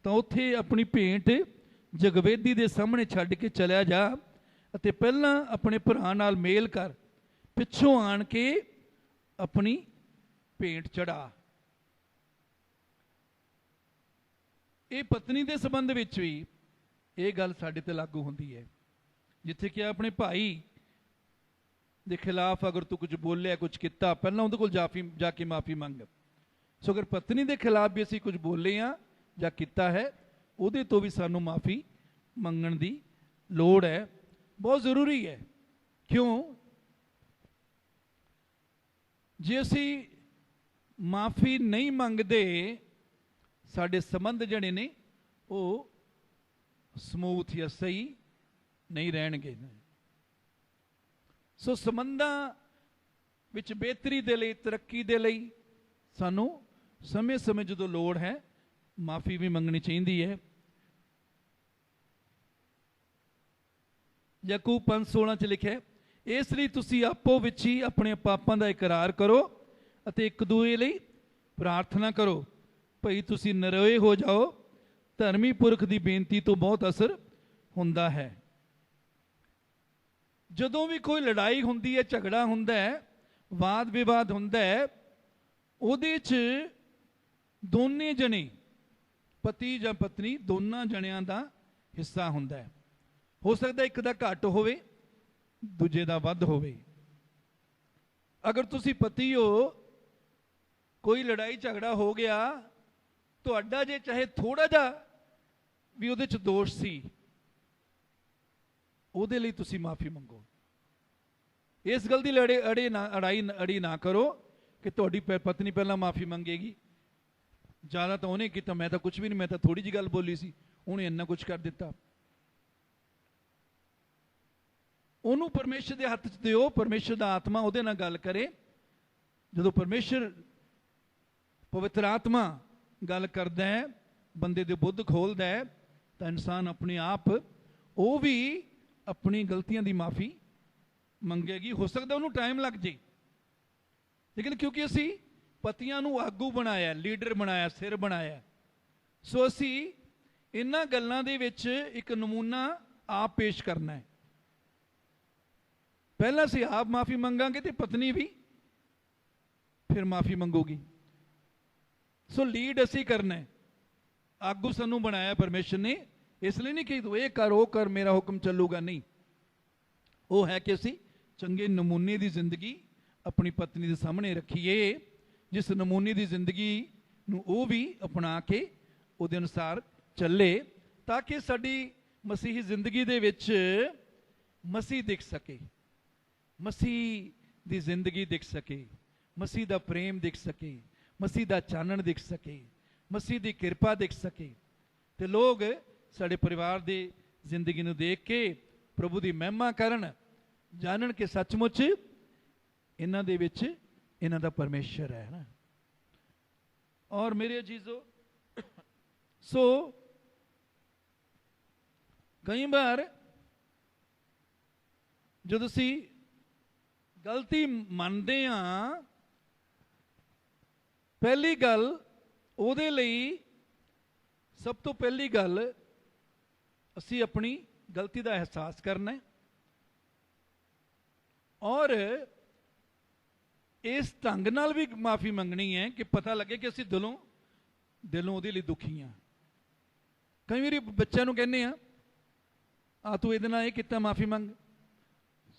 तो उत्थे अपनी भेंट जगवेदी दे सामने छड्ड के चलिया जा अते पहला अपने भरा नाल मेल कर, पिछों आण के अपनी भेंट चढ़ा। ये पत्नी के संबंध विच भी ये गल साडे ते लागू होंदी है, जिथे कि अपने भाई के खिलाफ अगर तू कुछ बोलिया, कुछ किया, पहला उहदे कोल जाके माफ़ी मंग। ਸੋ ਅਗਰ ਪਤਨੀ ਦੇ ਖਿਲਾਫ ਵੀ ਅਸੀਂ ਕੁਝ ਬੋਲੇ ਆ ਜਾਂ ਕੀਤਾ ਹੈ, ਉਹਦੇ ਤੋਂ ਵੀ ਸਾਨੂੰ ਮਾਫੀ ਮੰਗਣ ਦੀ ਲੋੜ ਹੈ, ਬਹੁਤ ਜ਼ਰੂਰੀ ਹੈ। ਕਿਉਂ? ਜੇ ਅਸੀਂ ਮਾਫੀ ਨਹੀਂ ਮੰਗਦੇ, ਸਾਡੇ ਸੰਬੰਧ ਜਿਹੜੇ ਨੇ ਉਹ ਸਮੂਥ ਜਾਂ ਸਹੀ ਨਹੀਂ ਰਹਿਣਗੇ। ਸੋ ਸੰਬੰਧਾਂ ਵਿੱਚ ਬਿਹਤਰੀ ਦੇ ਲਈ, ਤਰੱਕੀ ਦੇ ਲਈ ਸਾਨੂੰ ਸਮੇਂ ਸਮੇਂ ਜਦੋਂ ਲੋੜ ਹੈ ਮਾਫੀ ਵੀ ਮੰਗਣੀ ਚਾਹੀਦੀ ਹੈ। ਯਾਕੂਬ 5:16 ਚ ਲਿਖਿਆ, ਇਸ ਲਈ ਤੁਸੀਂ ਆਪੋ ਵਿੱਚ ਹੀ ਆਪਣੇ ਪਾਪਾਂ ਦਾ ਇਕਰਾਰ ਕਰੋ ਅਤੇ ਇੱਕ ਦੂਜੇ ਲਈ ਪ੍ਰਾਰਥਨਾ ਕਰੋ, ਭਈ ਤੁਸੀਂ ਨਰੋਏ ਹੋ ਜਾਓ। ਧਰਮੀ ਪੁਰਖ ਦੀ ਬੇਨਤੀ ਤੋਂ ਬਹੁਤ ਅਸਰ ਹੁੰਦਾ ਹੈ। ਜਦੋਂ ਵੀ ਕੋਈ ਲੜਾਈ ਹੁੰਦੀ ਹੈ, ਝਗੜਾ ਹੁੰਦਾ ਹੈ, ਵਾਦ ਵਿਵਾਦ ਹੁੰਦਾ ਹੈ, ਉਹਦੇ 'ਚ ਦੋਨੇ ਜਣੇ, ਪਤੀ ਜਾਂ ਪਤਨੀ, ਦੋਨਾਂ ਜਣਿਆਂ ਦਾ ਹਿੱਸਾ ਹੁੰਦਾ ਹੈ। ਹੋ ਸਕਦਾ ਇੱਕ ਦਾ ਘੱਟ ਹੋਵੇ, ਦੂਜੇ ਦਾ ਵੱਧ ਹੋਵੇ। ਅਗਰ ਤੁਸੀਂ ਪਤੀ ਹੋ, ਕੋਈ ਲੜਾਈ ਝਗੜਾ ਹੋ ਗਿਆ, ਤੁਹਾਡਾ ਜੇ ਚਾਹੇ ਥੋੜਾ ਜਿਹਾ ਵੀ ਉਹਦੇ 'ਚ ਦੋਸ਼ ਸੀ, ਉਹਦੇ ਲਈ ਤੁਸੀਂ ਮਾਫੀ ਮੰਗੋ। ਇਸ ਗੱਲ ਦੀ ਅੜੀ ਨਾ ਕਰੋ ਕਿ ਤੁਹਾਡੀ ਪਤਨੀ ਪਹਿਲਾਂ ਮਾਫੀ ਮੰਗੇਗੀ, ਜ਼ਿਆਦਾ ਤਾਂ ਉਹਨੇ ਕੀਤਾ, ਮੈਂ ਤਾਂ ਕੁਝ ਵੀ ਨਹੀਂ, ਮੈਂ ਤਾਂ ਥੋੜੀ ਜਿਹੀ ਗੱਲ ਬੋਲੀ ਸੀ, ਉਹਨੇ ਇੰਨਾ ਕੁਝ ਕਰ ਦਿੱਤਾ। ਉਹਨੂੰ ਪਰਮੇਸ਼ਰ ਦੇ ਹੱਥ 'ਚ ਦਿਓ, ਪਰਮੇਸ਼ਰ ਦਾ ਆਤਮਾ ਉਹਦੇ ਨਾਲ ਗੱਲ ਕਰੇ। ਜਦੋਂ ਪਰਮੇਸ਼ਰ, ਪਵਿੱਤਰ ਆਤਮਾ ਗੱਲ ਕਰਦਾ ਹੈ, ਬੰਦੇ ਦੇ ਬੁੱਧ ਖੋਲਦਾ ਹੈ, ਤਾਂ ਇਨਸਾਨ ਆਪਣੇ ਆਪ ਉਹ ਵੀ ਆਪਣੀ ਗਲਤੀਆਂ ਦੀ ਮਾਫੀ ਮੰਗੇਗੀ। ਹੋ ਸਕਦਾ ਉਹਨੂੰ ਟਾਈਮ ਲੱਗ ਜੇ, ਲੇਕਿਨ ਕਿਉਂਕਿ ਅਸੀਂ ਪਤੀਆਂ ਨੂੰ ਆਗੂ ਬਣਾਇਆ, ਲੀਡਰ ਬਣਾਇਆ, ਸਿਰ ਬਣਾਇਆ, ਸੋ ਅਸੀਂ ਇਹਨਾਂ ਗੱਲਾਂ ਦੇ ਵਿੱਚ ਇੱਕ ਨਮੂਨਾ ਆਪ ਪੇਸ਼ ਕਰਨਾ ਹੈ। ਪਹਿਲਾਂ ਅਸੀਂ ਆਪ ਮਾਫੀ ਮੰਗਾਂਗੇ ਤੇ ਪਤਨੀ ਵੀ ਫਿਰ ਮਾਫੀ ਮੰਗੂਗੀ। ਸੋ ਲੀਡ ਅਸੀਂ ਕਰਨਾ ਹੈ, ਆਗੂ ਸਾਨੂੰ ਬਣਾਇਆ ਪਰਮੇਸ਼ਰ ਨੇ, ਇਸ ਲਈ ਨਹੀਂ ਕਿ ਤੂੰ ਇਹ ਕਰ ਉਹ ਕਰ, ਮੇਰਾ ਹੁਕਮ ਚੱਲੂਗਾ, ਨਹੀਂ। ਉਹ ਹੈ ਕਿ ਅਸੀਂ ਚੰਗੇ ਨਮੂਨੇ ਦੀ ਜ਼ਿੰਦਗੀ ਆਪਣੀ ਪਤਨੀ ਦੇ ਸਾਹਮਣੇ ਰੱਖੀਏ, ਜਿਸ ਨਮੂਨੇ ਦੀ ਜ਼ਿੰਦਗੀ ਨੂੰ ਉਹ ਵੀ ਅਪਣਾ ਕੇ ਉਹਦੇ ਅਨੁਸਾਰ ਚੱਲੇ, ਤਾਂ ਕਿ ਸਾਡੀ ਮਸੀਹੀ ਜ਼ਿੰਦਗੀ ਦੇ ਵਿੱਚ ਮਸੀਹ ਦਿਖ ਸਕੇ, ਮਸੀਹ ਦੀ ਜ਼ਿੰਦਗੀ ਦਿਖ ਸਕੇ, ਮਸੀਹ ਦਾ ਪ੍ਰੇਮ ਦਿਖ ਸਕੇ, ਮਸੀਹ ਦਾ ਚਾਨਣ ਦਿਖ ਸਕੇ, ਮਸੀਹ ਦੀ ਕਿਰਪਾ ਦਿਖ ਸਕੇ, ਤੇ ਲੋਕ ਸਾਡੇ ਪਰਿਵਾਰ ਦੀ ਜ਼ਿੰਦਗੀ ਨੂੰ ਦੇਖ ਕੇ ਪ੍ਰਭੂ ਦੀ ਮਹਿਮਾ ਕਰਨ, ਜਾਣਨ ਕਿ ਸੱਚਮੁੱਚ ਇਹਨਾਂ ਦੇ ਵਿੱਚ ਇਹਨਾਂ ਦਾ ਪਰਮੇਸ਼ਰ ਹੈ ਨਾ। ਔਰ ਮੇਰੇ ਅਜੀਜ਼ੋ, ਸੋ ਕਈ ਵਾਰ ਜਦੋਂ ਅਸੀਂ ਗਲਤੀ ਮੰਨਦੇ ਹਾਂ, ਪਹਿਲੀ ਗੱਲ ਉਹਦੇ ਲਈ, ਸਭ ਤੋਂ ਪਹਿਲੀ ਗੱਲ, ਅਸੀਂ ਆਪਣੀ ਗਲਤੀ ਦਾ ਅਹਿਸਾਸ ਕਰਨਾ ਹੈ ਔਰ ਇਸ ਢੰਗ ਨਾਲ ਵੀ ਮਾਫੀ ਮੰਗਣੀ ਹੈ ਕਿ ਪਤਾ ਲੱਗੇ ਕਿ ਅਸੀਂ ਦਿਲੋਂ ਉਹਦੇ ਲਈ ਦੁਖੀ ਹਾਂ। ਕਈ ਵਾਰੀ ਬੱਚਿਆਂ ਨੂੰ ਕਹਿੰਦੇ ਆ ਤੂੰ ਇਹਦੇ ਨਾਲ ਇਹ ਕੀਤਾ, ਮਾਫੀ ਮੰਗ,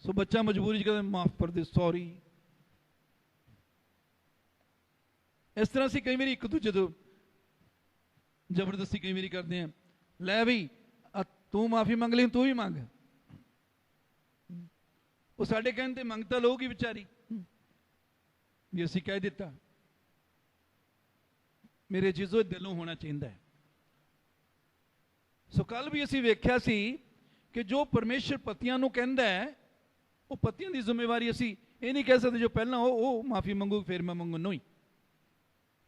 ਸੋ ਬੱਚਾ ਮਜਬੂਰੀ 'ਚ ਕਹਿੰਦਾ ਮਾਫ ਕਰ ਦੇ, ਸੌਰੀ। ਇਸ ਤਰ੍ਹਾਂ ਅਸੀਂ ਕਈ ਵਾਰੀ ਇੱਕ ਦੂਜੇ ਤੋਂ ਜ਼ਬਰਦਸਤੀ ਕਈ ਵਾਰੀ ਕਰਦੇ ਹਾਂ, ਲੈ ਬਈ ਤੂੰ ਮਾਫੀ ਮੰਗ ਲਈ, ਤੂੰ ਵੀ ਮੰਗ। ਉਹ ਸਾਡੇ ਕਹਿਣ ਤੇ ਮੰਗ ਤਾਂ ਲਊਗੀ ਵਿਚਾਰੀ, ਵੀ ਅਸੀਂ ਕਹਿ ਦਿੱਤਾ। ਮੇਰੇ ਜੀਜ਼ੋ, ਦਿਲੋਂ ਹੋਣਾ ਚਾਹੀਦਾ ਹੈ। ਸੋ ਕੱਲ ਵੀ ਅਸੀਂ ਵੇਖਿਆ ਸੀ ਕਿ ਜੋ ਪਰਮੇਸ਼ਰ ਪਤੀਆਂ ਨੂੰ ਕਹਿੰਦਾ ਹੈ, ਉਹ ਪਤੀਆਂ ਦੀ ਜ਼ਿੰਮੇਵਾਰੀ, ਅਸੀਂ ਇਹ ਨਹੀਂ ਕਹਿ ਸਕਦੇ ਜੋ ਪਹਿਲਾਂ ਉਹ ਮਾਫੀ ਮੰਗੂ ਫਿਰ ਮੈਂ ਮੰਗੂ, ਨਹੀਂ।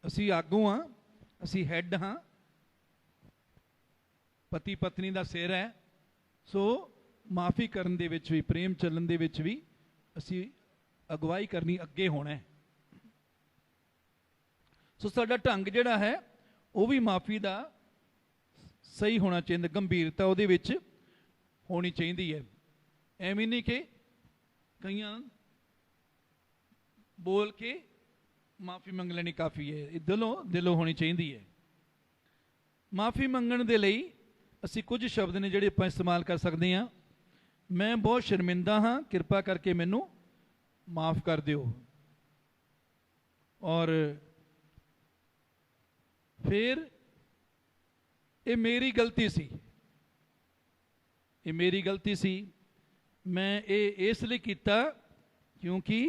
ਅਸੀਂ ਆਗੂ ਹਾਂ, ਅਸੀਂ ਹੈੱਡ ਹਾਂ, ਪਤੀ ਪਤਨੀ ਦਾ ਸਿਰ ਹੈ। ਸੋ ਮਾਫੀ ਕਰਨ ਦੇ ਵਿੱਚ ਵੀ, ਪ੍ਰੇਮ ਚੱਲਣ ਦੇ ਵਿੱਚ ਵੀ ਅਸੀਂ ਅਗਵਾਈ ਕਰਨੀ, ਅੱਗੇ ਹੋਣਾ ਹੈ। ਸੋ ਸਾਡਾ ਢੰਗ ਜਿਹੜਾ ਹੈ ਉਹ ਵੀ ਮਾਫੀ ਦਾ ਸਹੀ ਹੋਣਾ ਚਾਹੀਦਾ, ਗੰਭੀਰਤਾ ਉਹਦੇ ਵਿੱਚ ਹੋਣੀ ਚਾਹੀਦੀ ਹੈ। ਐਵੇਂ ਨਹੀਂ ਕਿ ਕਈਆਂ ਬੋਲ ਕੇ ਮਾਫੀ ਮੰਗ ਲੈਣੀ ਕਾਫੀ ਹੈ, ਇਹ ਦਿਲੋਂ ਹੋਣੀ ਚਾਹੀਦੀ ਹੈ। ਮਾਫੀ ਮੰਗਣ ਦੇ ਲਈ ਅਸੀਂ ਕੁਝ ਸ਼ਬਦ ਨੇ ਜਿਹੜੇ ਆਪਾਂ ਇਸਤੇਮਾਲ ਕਰ ਸਕਦੇ ਹਾਂ। ਮੈਂ ਬਹੁਤ ਸ਼ਰਮਿੰਦਾ ਹਾਂ, ਕਿਰਪਾ ਕਰਕੇ ਮੈਨੂੰ ਮਾਫ ਕਰ ਦਿਓ। ਔਰ फिर ये मेरी गलती सी, ये मेरी गलती सी। मैं ये इसलिए किया क्योंकि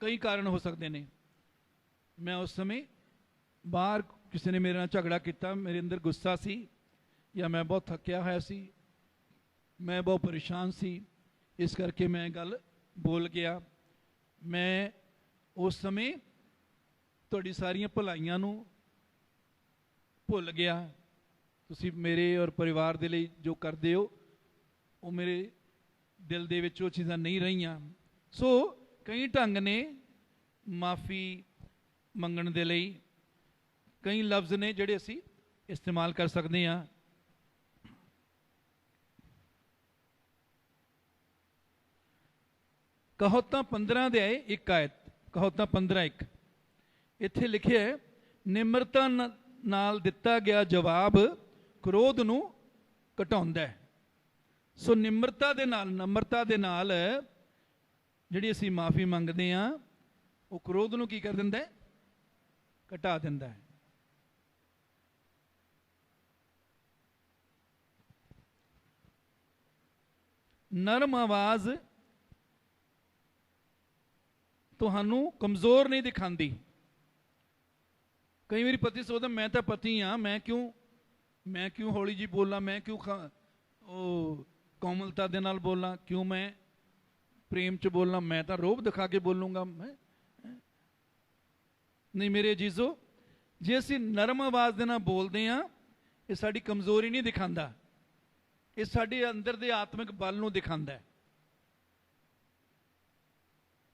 कई कारण हो सकते हैं। मैं उस समय बाहर किसी ने मेरे नाल झगड़ा किया, मेरे अंदर गुस्सा सी, या मैं बहुत थकिया होया सी, मैं बहुत परेशान सी, इस करके मैं गल बोल गया। मैं उस समय तुहाडी सारियां भलाइयां नूं भुल गया। तुसीं मेरे और परिवार दे लई जो करदे हो वो मेरे दिल दे विच वो चीज़ां नहीं रहीआं। सो कई ढंग ने माफ़ी मंगण दे लई, कई लफ्ज़ ने जिहड़े असीं इस्तेमाल कर सकते हैं। कहोतां 15 दे 1 आयत, कहोतां 15:1 इत्थे लिखिआ है, निम्रता नाल दिता गया जवाब क्रोध नूं घटाउंदा है। सो निम्रता दे नाल, नम्रता दे नाल जिहड़ी असीं माफ़ी मंगदे हां वो क्रोध नूं की कर दिंदा है, घटा दिंदा है। नरम आवाज़ तुहानू कमज़ोर नहीं दिखाती। कई बार पति सोचता मैं तो पति हाँ, मैं क्यों हौली जी बोला, मैं क्यों कोमलता दे नाल बोला, क्यों मैं प्रेम च बोलना, मैं तो रोब दिखा के बोलूँगा। मैं नहीं मेरे अजीजो, जे असी नरम आवाज़ दे नाल बोलते हाँ, ये साड़ी कमज़ोरी नहीं दिखाता, ये साडे अंदर दे आत्मिक बल नूं दिखाता है।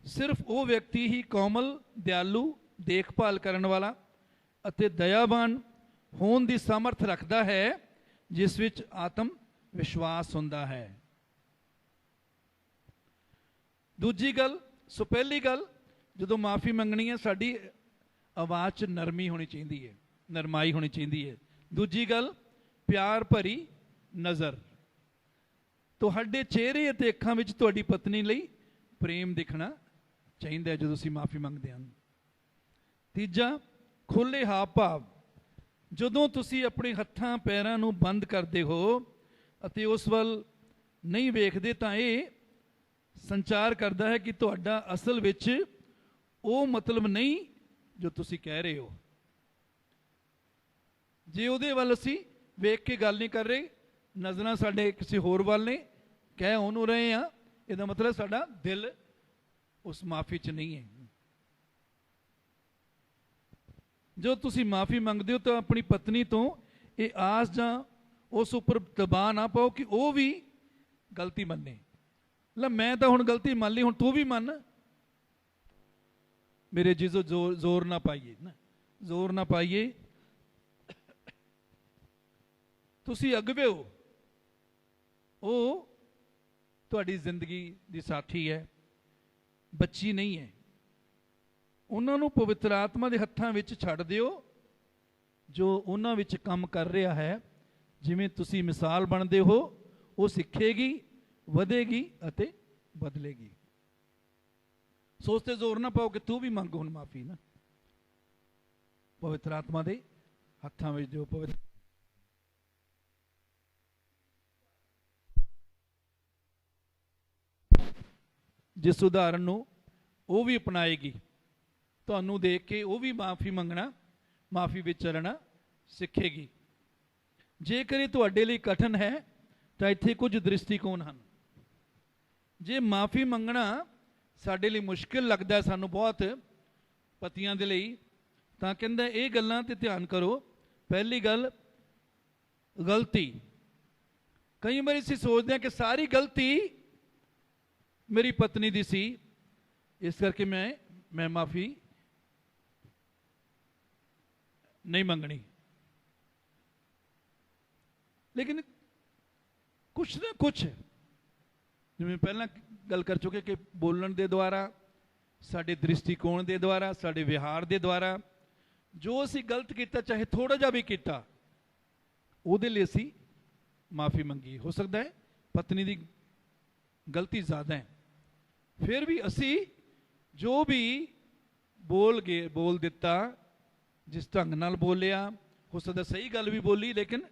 सिर्फ वो व्यक्ति ही कोमल, दयालु, देखभाल करने वाला अते दयावान होने की सामर्थ रखता है जिस विच आत्म विश्वास हुंदा है। दूजी गल, सो पहली गल जो माफ़ी मंगनी है, साड़ी आवाज़ च नरमी होनी चाहिए है, नरमाई होनी चाहिए है। दूजी गल, प्यार भरी नज़र, तुहाडे चेहरे अते अखां विच तुहाडी पत्नी लई प्रेम दिखना चाहिए जो तुसीं माफ़ी मंगदे हैं। तीजा, खुले हाव भाव, जदों तुसीं अपने हत्थां पैरां नूं बंद करते हो अते उस वल नहीं वेखदे तां इह संचार करता है कि तुहाडा असल विच वो मतलब नहीं जो तुसीं कह रहे हो। जे उहदे वल असीं वेख के गल नहीं कर रहे, नज़रां साडे किसी होर वल ने, कह उहनूं रहे हैं, इहदा मतलब साडा दिल उस माफ़ी च नहीं है। जो तुसी माफ़ी मंगते हो तो अपनी पत्नी तो ये आस जां उस उपर दबाव ना पाओ कि वह भी गलती मन्ने। ला मैं तो हुण गलती मान ली, हुण तू भी मन। मेरे जीजो जोर ना पाइए ना, जोर ना पाइए। तुसी अगवे हो, वो तुहाडी जिंदगी दी साथी है, बच्ची नहीं है। उन्होंने पवित्र आत्मा के हत्थों में छड़ दिओ जो उन्होंने विच काम कर रहा है। जिवें तुसी मिसाल बनते हो, वो सीखेगी, वधेगी अते बदलेगी। सोचते जोर ना पाओ कि तू भी मंग हुण माफ़ी ना। पवित्र आत्मा के हत्थों में जो पवित्र जिस उदाहरण नूं वो भी अपनाएगी, तुहानूं देख के वो भी माफ़ी मंगना, माफ़ी विच चलना सीखेगी। जेकर ये तुहाडे लई कठिन है तो इत्थे कुछ दृष्टिकोण हैं। जे माफ़ी मंगना साडे लई मुश्किल लगता है, सानूं बहुत पतियां दे लई, तां कहंदा ये गल्लां ते ध्यान करो। पहली गल, गलती। कई बार असीं सोचते हैं कि सारी गलती मेरी पत्नी दी सी, इस करके मैं माफ़ी नहीं मंगनी। लेकिन कुछ ना कुछ, जिवें पहला गल कर चुके कि बोलण दे द्वारा, साडे दृष्टिकोण दे द्वारा, साडे व्यवहार दे द्वारा जो असीं गलत किया, चाहे थोड़ा जा भी किया, उहदे लई असीं माफ़ी मंगी। हो सकता है पत्नी दी गलती ज़्यादा है, फिर भी असी जो भी बोल दिता जिस ढंग नाल बोलिया, हो सकदा सही गल भी बोली लेकिन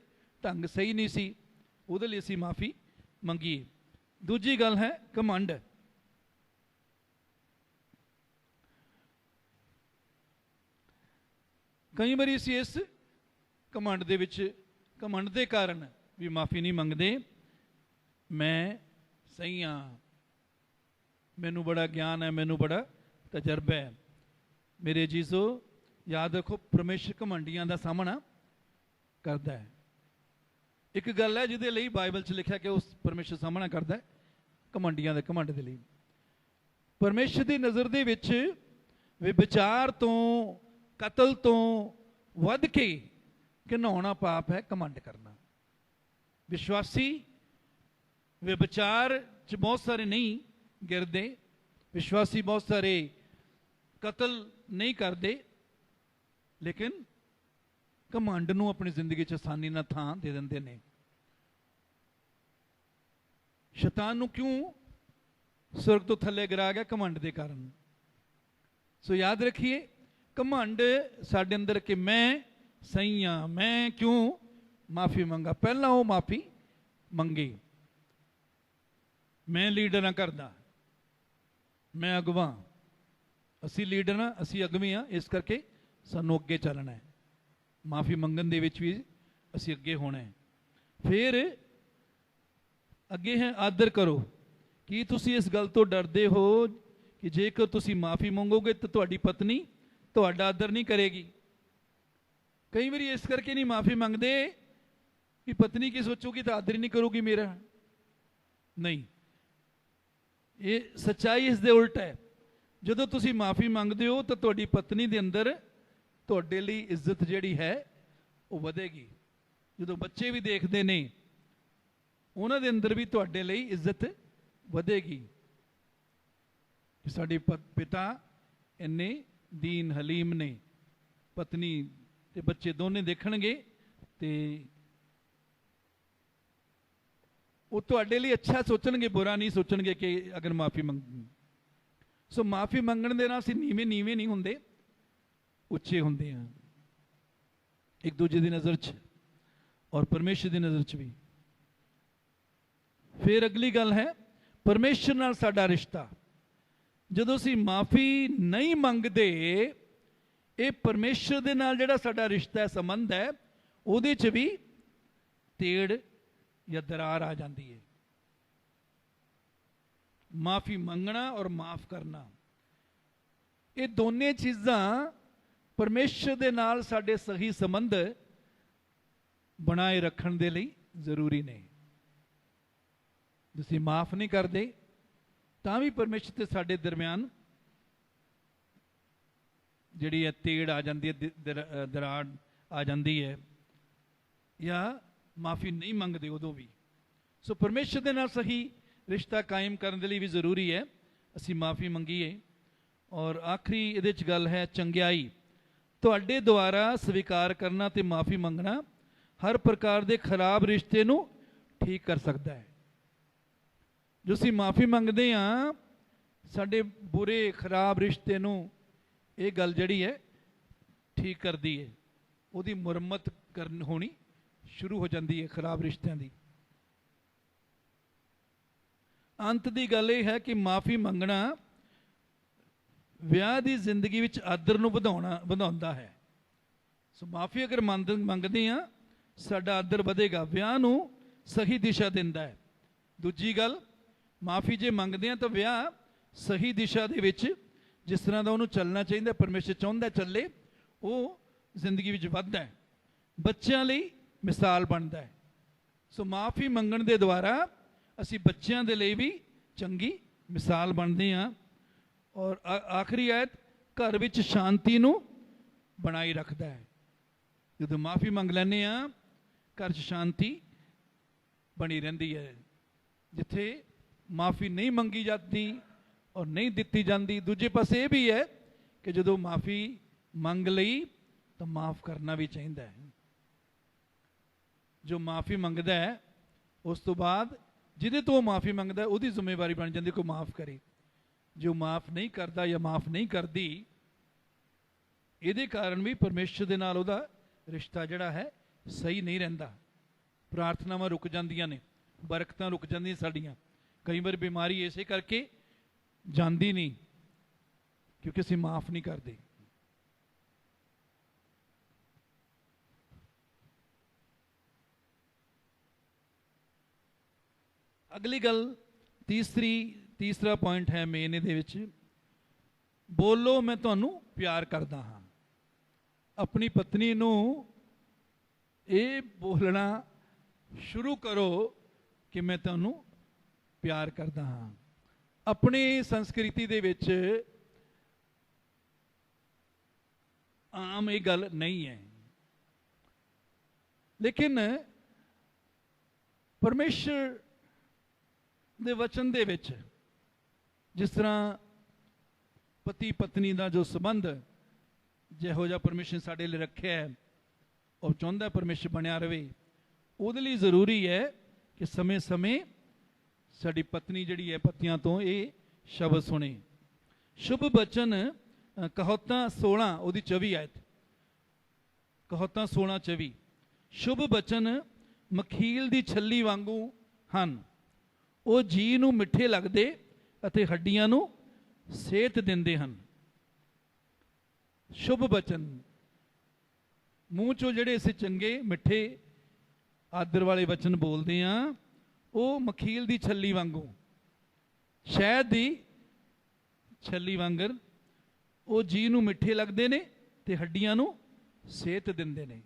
ढंग सही नहीं सी, उहदे लई असीं माफ़ी मंगीए। दूजी गल है घमंड। कई बार असीं इस घमंड दे विच, घमंड दे कारण भी माफ़ी नहीं मंगते। मैं सही हाँ, मैनू बड़ा ज्ञान है, मैनू बड़ा तजर्बा है। मेरे जीजो याद रखो, परमेश्वर घमंडियां का सामना करता है। एक गल है जिहदे लई बाइबल च लिखा कि उस परमेश्वर सामना करता है घमंडियां दे घमंड दे लई। परमेश्वर की नज़र दे विच विचार तो, कतल तो वध के घिनौना पाप है घमंड करना। विश्वासी विचार च बहुत सारे नहीं गिरते, विश्वासी बहुत सारे कतल नहीं करते, लेकिन घमंड नूं अपनी जिंदगी च आसानी नाल थां दे दिंदे ने। शैतान नूं क्यों स्वर्ग तो थल्ले गिरा गया? घमंड दे कारण। सो याद रखिए, घमंड साडे अंदर कि मैं सही हाँ, मैं क्यों माफ़ी मंगा। पहला वो माफ़ी मंगे। मैं लीडर हाँ घर दा, मैं अगवा, असी लीडर हाँ, असी अगवी हाँ, इस करके सानू अगे चलना है। माफ़ी मंगन दे विच भी असी अगे होना है। फिर अगे है आदर करो। कि तुसी इस गल तो डरदे हो कि जेकर तुसी माफ़ी मंगोगे तो तुहाडी पत्नी तुहाडा आदर नहीं करेगी। कई बार इस करके नहीं माफ़ी मंगते कि पत्नी की सोचूगी तो आदर ही नहीं करूगी मेरा। नहीं, ये सच्चाई इस दे उल्ट है। जदों तुसी माफ़ी मंगते हो तो तुहाडी पत्नी दे अंदर तुहाडे लई इज्जत जिहड़ी है वो वधेगी। जदों बच्चे भी देखते ने, उन्हां दे अंदर भी तुहाडे लई इज्जत वधेगी कि साडे पिता इन्ने दीन हलीम ने। पत्नी ते बच्चे दोने देखणगे ते वो तुहाडे लई अच्छा सोचणगे, बुरा नहीं सोचणगे कि अगर माफ़ी मंग। सो माफ़ी मंगण दे नाल असीं नीवें नीवें नहीं हुंदे, उच्चे हुंदे हां एक दूजे दी नज़र च और परमेश्वर दी नज़र च भी। फिर अगली गल है परमेश्वर नाल साडा रिश्ता। जदों असीं माफ़ी नहीं मंगदे, ये परमेश्वर दे नाल जिहड़ा साडा रिश्ता है, संबंध है, उहदे च भी तेड़ या दरार आ जाती है। माफ़ी मंगना और माफ़ करना, ये दोने चीज़ां परमेश्वर दे नाल साडे सही संबंध बनाए रखण दे लई जरूरी ने। तुसीं माफ़ नहीं करते तां भी परमेश्वर ते साडे दरम्यान जिहड़ी है तेड़ आ जाती है, दरार आ जाती है, या माफ़ी नहीं मंगते उदों भी। सो परमेश्वर दे नाल सही रिश्ता कायम करने के लिए भी जरूरी है असीं माफ़ी मंगीए। और आखिरी इहदे च गल है चंगियाई। तुहाडे द्वारा स्वीकार करना ते माफ़ी मंगना हर प्रकार के खराब रिश्ते नूं ठीक कर सकता है। जो असीं माफ़ी मंगते हाँ, साडे बुरे खराब रिश्ते नूं ये गल जिहड़ी है ठीक करती है, उहदी मुरम्मत करनी होनी शुरू हो जाती है खराब रिश्तों की। अंत की गल यह है कि माफ़ी मंगना विआह की जिंदगी विच आदर नूं वधाउंदा है। सो माफ़ी अगर मंगते हाँ, साडा आदर वधेगा, विआह नूं सही दिशा दिंदा है। दूजी गल, माफ़ी जे मंगते हैं तो विआह सही दिशा दे विच जिस तरह का उन्होंने चलना चाहिए, परमेश्वर चाहुंदा चले, वो जिंदगी विच वधदा है, बच्चों लई मिसाल बनता है। सो माफ़ी मंगण दे द्वारा असी बच्चों के लिए भी चंगी मिसाल बनते हैं। और आखिरी आयत, घर विच शांति नूं बनाई रखता है। जदों माफ़ी मंग लैने आ, घर च शांति बनी रहिंदी है। जिथे माफ़ी नहीं मंगी जाती और नहीं दिती जाती, दूजे पासे ये भी है कि जदों माफ़ी मंग लई तो माफ़ करना भी चाहिए है। जो माफ़ी मंगदा है उस तो बाद जिहदे तो माफ़ी मंगदा है उसकी जिम्मेवारी बन जाती कोई माफ़ करे। जो माफ़ नहीं करता या माफ़ नहीं करती, ਇਹਦੇ ਕਾਰਨ ਵੀ ਪਰਮੇਸ਼ਰ ਦੇ ਨਾਲ ਉਹਦਾ ਰਿਸ਼ਤਾ ਜਿਹੜਾ ਹੈ ਸਹੀ ਨਹੀਂ ਰਹਿੰਦਾ। ਪ੍ਰਾਰਥਨਾਵਾਂ ਰੁਕ ਜਾਂਦੀਆਂ ਨੇ, ਬਰਕਤਾਂ ਰੁਕ ਜਾਂਦੀਆਂ ਸਾਡੀਆਂ। ਕਈ ਵਾਰ ਬਿਮਾਰੀ ਇਸੇ ਕਰਕੇ ਜਾਂਦੀ ਨਹੀਂ ਕਿਉਂਕਿ ਅਸੀਂ ਮਾਫ ਨਹੀਂ ਕਰਦੇ। ਅਗਲੀ ਗੱਲ ਤੀਸਰਾ ਪੁਆਇੰਟ ਹੈ ਮੇਨ ਇਹਦੇ ਵਿੱਚ, ਬੋਲੋ ਮੈਂ ਤੁਹਾਨੂੰ ਪਿਆਰ ਕਰਦਾ ਹਾਂ। ਆਪਣੀ ਪਤਨੀ ਨੂੰ ਇਹ ਬੋਲਣਾ ਸ਼ੁਰੂ ਕਰੋ ਕਿ ਮੈਂ ਤੁਹਾਨੂੰ ਪਿਆਰ ਕਰਦਾ ਹਾਂ। ਆਪਣੀ ਸੰਸਕ੍ਰਿਤੀ ਦੇ ਵਿੱਚ ਆਮ ਇਹ ਗੱਲ ਨਹੀਂ ਹੈ, ਲੇਕਿਨ ਪਰਮੇਸ਼ਰ ਦੇ ਵਚਨ ਦੇ ਵਿੱਚ ਜਿਸ ਤਰ੍ਹਾਂ ਪਤੀ ਪਤਨੀ ਦਾ ਜੋ ਸੰਬੰਧ ਜਿਹੋ ਜਿਹਾ ਪਰਮੇਸ਼ਰ ਸਾਡੇ ਲਈ ਰੱਖਿਆ ਹੈ, ਉਹ ਚਾਹੁੰਦਾ ਪਰਮੇਸ਼ਰ ਬਣਿਆ ਰਵੇ। ਉਹਦੇ ਲਈ ਜ਼ਰੂਰੀ ਹੈ ਕਿ ਸਮੇਂ ਸਮੇਂ ਸਾਡੀ ਪਤਨੀ ਜਿਹੜੀ ਹੈ ਪਤੀਆਂ ਤੋਂ ਇਹ ਸ਼ਬਦ ਸੁਣੇ। ਸ਼ੁਭ ਬਚਨ ਕਹੌਤਾਂ 16 ਉਹਦੀ 24 ਆਇਤ, ਕਹੌਤਾਂ 16:24, ਸ਼ੁਭ ਬਚਨ ਮਖੀਲ ਦੀ ਛੱਲੀ ਵਾਂਗੂ ਹਨ, ਉਹ ਜੀ ਨੂੰ ਮਿੱਠੇ ਲੱਗਦੇ ਅਤੇ ਹੱਡੀਆਂ ਨੂੰ ਸਿਹਤ ਦਿੰਦੇ ਹਨ। ਸ਼ੁਭ ਬਚਨ, ਮੂੰਹ ਚੋਂ ਜਿਹੜੇ ਅਸੀਂ ਚੰਗੇ ਮਿੱਠੇ ਆਦਰ ਵਾਲੇ ਵਚਨ ਬੋਲਦੇ ਆ, ਉਹ ਮਖੀਲ ਦੀ ਛੱਲੀ ਵਾਂਗੂ, ਸ਼ਹਿਦ ਦੀ ਛੱਲੀ ਵਾਂਗਰ ਉਹ ਜੀ ਨੂੰ ਮਿੱਠੇ ਲੱਗਦੇ ਨੇ ਤੇ ਹੱਡੀਆਂ ਨੂੰ ਸਿਹਤ ਦਿੰਦੇ ਨੇ।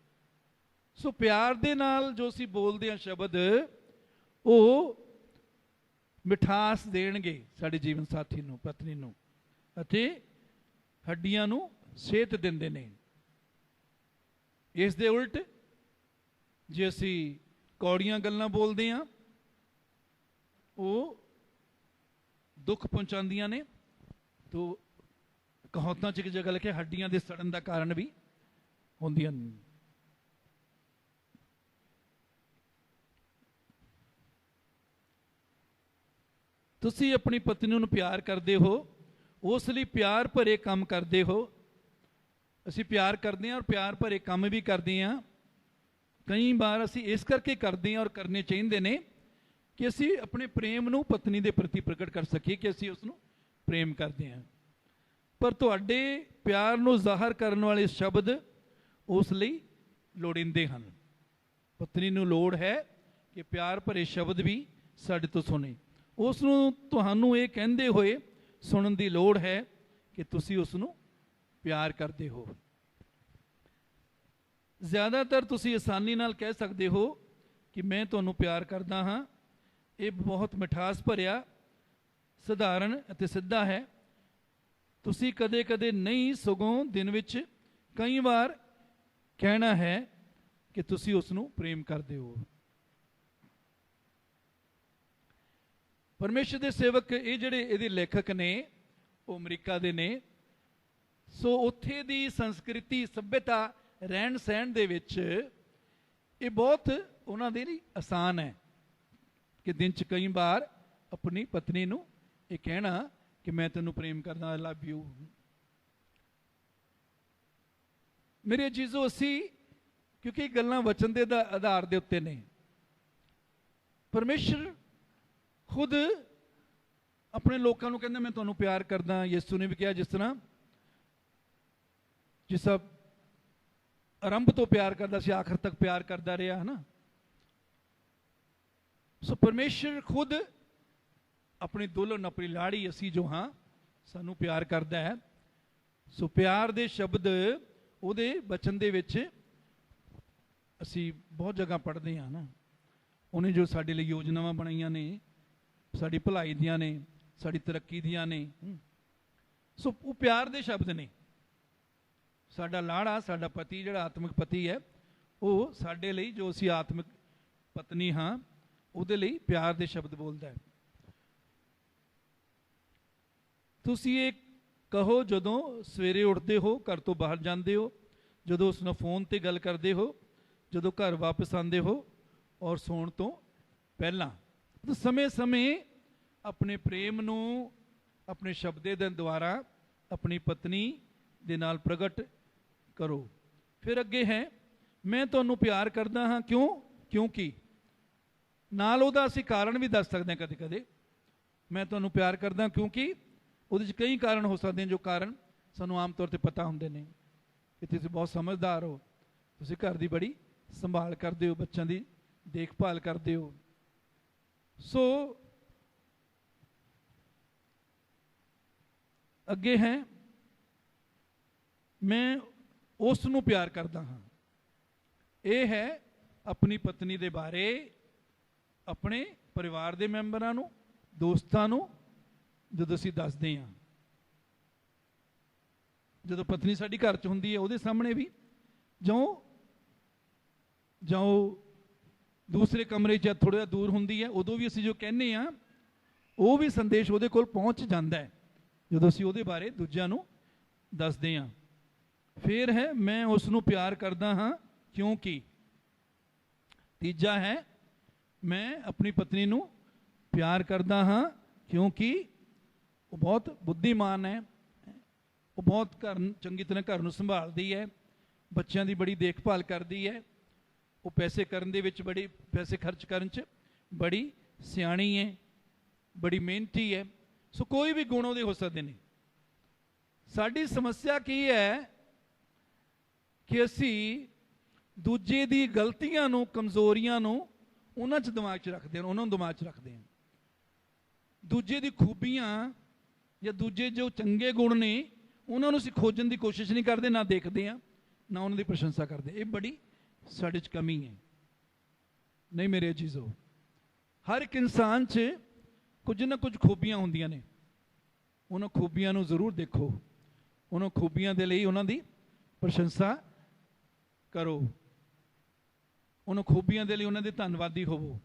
ਸੋ ਪਿਆਰ ਦੇ ਨਾਲ ਜੋ ਅਸੀਂ ਬੋਲਦੇ ਹਾਂ ਸ਼ਬਦ, ਉਹ ਮਿਠਾਸ ਦੇਣਗੇ ਸਾਡੇ ਜੀਵਨ ਸਾਥੀ ਨੂੰ, ਪਤਨੀ ਨੂੰ, ਅਤੇ ਹੱਡੀਆਂ ਨੂੰ ਸਿਹਤ ਦਿੰਦੇ ਨੇ। ਇਸ ਦੇ ਉਲਟ ਜੇ ਅਸੀਂ ਕੌੜੀਆਂ ਗੱਲਾਂ ਬੋਲਦੇ ਹਾਂ, ਉਹ ਦੁੱਖ ਪਹੁੰਚਾਉਂਦੀਆਂ ਨੇ। ਤੋ ਕਹਾਵਤਾਂ 'ਚ ਇੱਕ ਜਗ੍ਹਾ ਲਿਖਿਆ ਹੱਡੀਆਂ ਦੇ ਸੜਨ ਦਾ ਕਾਰਨ ਵੀ ਹੁੰਦੀਆਂ ਨੇ। ਤੁਸੀਂ ਆਪਣੀ ਪਤਨੀ ਨੂੰ ਪਿਆਰ ਕਰਦੇ ਹੋ, ਉਸ ਲਈ ਪਿਆਰ ਭਰੇ ਕੰਮ ਕਰਦੇ ਹੋ। ਅਸੀਂ ਪਿਆਰ ਕਰਦੇ ਹਾਂ ਔਰ ਪਿਆਰ ਭਰੇ ਕੰਮ ਵੀ ਕਰਦੇ ਹਾਂ। ਕਈ ਵਾਰ ਅਸੀਂ ਇਸ ਕਰਕੇ ਕਰਦੇ ਹਾਂ ਔਰ ਕਰਨੇ ਚਾਹੀਦੇ ਨੇ ਕਿ ਅਸੀਂ ਆਪਣੇ ਪ੍ਰੇਮ ਨੂੰ ਪਤਨੀ ਦੇ ਪ੍ਰਤੀ ਪ੍ਰਗਟ ਕਰ ਸਕੀਏ ਕਿ ਅਸੀਂ ਉਸ ਨੂੰ ਪ੍ਰੇਮ ਕਰਦੇ ਹਾਂ। ਪਰ ਤੁਹਾਡੇ ਪਿਆਰ ਨੂੰ ਜ਼ਾਹਰ ਕਰਨ ਵਾਲੇ ਸ਼ਬਦ ਉਸ ਲਈ ਲੋੜੀਂਦੇ ਹਨ। ਪਤਨੀ ਨੂੰ ਲੋੜ ਹੈ ਕਿ ਪਿਆਰ ਭਰੇ ਸ਼ਬਦ ਵੀ ਸਾਡੇ ਤੋਂ ਸੁਣੇ। ਉਸ ਨੂੰ ਤੁਹਾਨੂੰ ਇਹ ਕਹਿੰਦੇ ਹੋਏ ਸੁਣਨ ਦੀ ਲੋੜ ਹੈ ਕਿ ਤੁਸੀਂ ਉਸ ਨੂੰ ਪਿਆਰ ਕਰਦੇ ਹੋ। ਜ਼ਿਆਦਾਤਰ ਤੁਸੀਂ ਆਸਾਨੀ ਨਾਲ ਕਹਿ ਸਕਦੇ ਹੋ ਕਿ ਮੈਂ ਤੁਹਾਨੂੰ ਪਿਆਰ ਕਰਦਾ ਹਾਂ। ਇਹ ਬਹੁਤ ਮਿਠਾਸ ਭਰਿਆ, ਸਧਾਰਨ ਅਤੇ ਸਿੱਧਾ ਹੈ। ਤੁਸੀਂ ਕਦੇ ਕਦੇ ਨਹੀਂ, ਸਗੋਂ ਦਿਨ ਵਿੱਚ ਕਈ ਵਾਰ ਕਹਿਣਾ ਹੈ ਕਿ ਤੁਸੀਂ ਉਸ ਨੂੰ ਪ੍ਰੇਮ ਕਰਦੇ ਹੋ। ਪਰਮੇਸ਼ਰ ਦੇ ਸੇਵਕ, ਇਹ ਜਿਹੜੇ ਇਹਦੇ ਲੇਖਕ ਨੇ, ਉਹ ਅਮਰੀਕਾ ਦੇ ਨੇ। ਸੋ ਉੱਥੇ ਦੀ ਸੰਸਕ੍ਰਿਤੀ, ਸੱਭਿਅਤਾ, ਰਹਿਣ ਸਹਿਣ ਦੇ ਵਿੱਚ ਇਹ ਬਹੁਤ ਉਹਨਾਂ ਦੇ ਲਈ ਆਸਾਨ ਹੈ ਕਿ ਦਿਨ 'ਚ ਕਈ ਵਾਰ ਆਪਣੀ ਪਤਨੀ ਨੂੰ ਇਹ ਕਹਿਣਾ ਕਿ ਮੈਂ ਤੈਨੂੰ ਪ੍ਰੇਮ ਕਰਦਾ, ਆਈ ਲਵ ਯੂ। ਮੇਰੇ ਜੀਜ਼ੋ, ਅਸੀਂ ਕਿਉਂਕਿ ਇਹ ਗੱਲਾਂ ਵਚਨ ਦੇ ਆਧਾਰ ਦੇ ਉੱਤੇ ਨੇ। ਪਰਮੇਸ਼ਰ ਖੁਦ ਆਪਣੇ ਲੋਕਾਂ ਨੂੰ ਕਹਿੰਦਾ ਮੈਂ ਤੁਹਾਨੂੰ ਪਿਆਰ ਕਰਦਾ। ਯਿਸੂ ਨੇ ਵੀ ਕਿਹਾ, ਜਿਸ ਤਰ੍ਹਾਂ ਜਿਸ ਆਰੰਭ ਤੋਂ ਪਿਆਰ ਕਰਦਾ ਸੀ, ਆਖਰ ਤੱਕ ਪਿਆਰ ਕਰਦਾ ਰਿਹਾ, ਹੈ ਨਾ। ਸੋ ਪਰਮੇਸ਼ਰ ਖੁਦ ਆਪਣੀ ਦੁਲਹਨ, ਆਪਣੀ ਲਾੜੀ, ਅਸੀਂ ਜੋ ਹਾਂ, ਸਾਨੂੰ ਪਿਆਰ ਕਰਦਾ ਹੈ। ਸੋ ਪਿਆਰ ਦੇ ਸ਼ਬਦ ਉਹਦੇ ਬਚਨ ਦੇ ਵਿੱਚ ਅਸੀਂ ਬਹੁਤ ਜਗ੍ਹਾ ਪੜ੍ਹਦੇ ਹਾਂ ਨਾ। ਉਹਨੇ ਜੋ ਸਾਡੇ ਲਈ ਯੋਜਨਾਵਾਂ ਬਣਾਈਆਂ ਨੇ, ਸਾਡੀ ਭਲਾਈ ਦੀਆਂ ਨੇ, ਸਾਡੀ ਤਰੱਕੀ ਦੀਆਂ ਨੇ। ਸੋ ਉਹ ਪਿਆਰ ਦੇ ਸ਼ਬਦ ਨੇ। ਸਾਡਾ ਲਾੜਾ, ਸਾਡਾ ਪਤੀ, ਜਿਹੜਾ ਆਤਮਿਕ ਪਤੀ ਹੈ, ਉਹ ਸਾਡੇ ਲਈ, ਜੋ ਅਸੀਂ ਆਤਮਿਕ ਪਤਨੀ ਹਾਂ, ਉਹਦੇ ਲਈ ਪਿਆਰ ਦੇ ਸ਼ਬਦ ਬੋਲਦਾ ਹੈ। ਤੁਸੀਂ ਇਹ ਕਹੋ ਜਦੋਂ ਸਵੇਰੇ ਉੱਠਦੇ ਹੋ, ਘਰ ਤੋਂ ਬਾਹਰ ਜਾਂਦੇ ਹੋ, ਜਦੋਂ ਉਸ ਨਾਲ ਫੋਨ ਤੇ ਗੱਲ ਕਰਦੇ ਹੋ, ਜਦੋਂ ਘਰ ਵਾਪਸ ਆਉਂਦੇ ਹੋ, ਔਰ ਸੌਣ ਤੋਂ ਪਹਿਲਾਂ। ਸਮੇਂ ਸਮੇਂ ਆਪਣੇ ਪ੍ਰੇਮ ਨੂੰ ਆਪਣੇ ਸ਼ਬਦ ਦੇ ਦੁਆਰਾ ਆਪਣੀ ਪਤਨੀ ਦੇ ਨਾਲ ਪ੍ਰਗਟ करो। फिर अगे है, मैं तुहानू प्यार करदा हाँ क्यों, क्योंकि नाल उहदा असीं कारण भी दस सकते हैं कदे कदे। मैं तुहानू प्यार करदा क्योंकि उहदे च कई कारण हो सकते हैं, जो कारण सानू आम तौर पर पता होंदे ने कि तुसीं बहुत समझदार हो, तुसीं घर की बड़ी संभाल करदे हो, बच्चों की देखभाल करदे हो। सो अगे है, मैं उस नूं प्यार करदा हाँ। यह है अपनी पत्नी दे बारे अपने परिवार के मैंबरां नूं, दोस्तां नूं जदों असीं दसदे हां। जदों पत्नी साडी घर च हुंदी है उहदे सामने भी, जो दूसरे कमरे च थोड़ा दूर हुंदी है, उदों भी असीं जो कहने हां वो भी संदेश उहदे कोल पहुंच जांदा है जदों असीं उहदे बारे दूजिआं नूं दसदे हां। फिर है, मैं उस नूं प्यार करदा हाँ क्योंकि। तीजा है, मैं अपनी पत्नी नूं प्यार करदा हाँ क्योंकि वो बहुत बुद्धिमान है, वो बहुत घर चंगी तरह घर नूं संभालदी है, बच्चों की बड़ी देखभाल करती है, वो पैसे करन दे विच बड़ी, पैसे खर्च करन च बड़ी सियाणी है, बड़ी मेहनती है। सो कोई भी गुण उहदे हो सकते हैं। साडी समस्या की है कि असी दूजे दी गलतियां नूं, कमजोरियां नूं उन्हां च दिमाग च रखते हैं, उन्होंने दिमाग च रखते हैं। दूजे दी खूबियां या दूजे जो चंगे गुण ने उन्होंने असीं खोजण की कोशिश नहीं करते, ना देखते हैं, ना उन्होंने प्रशंसा करते। ये बड़ी साडे च कमी है। नहीं मेरे अजीजो, हर एक इंसान च कुछ ना कुछ खूबियां होंदियां ने, उन्होंने खूबियां नूं जरूर देखो, उन्होंने खूबियां दे लई उन्हां दी प्रशंसा करो, उन खूबियां दे लई उन्हां दे धन्नवादी होवो,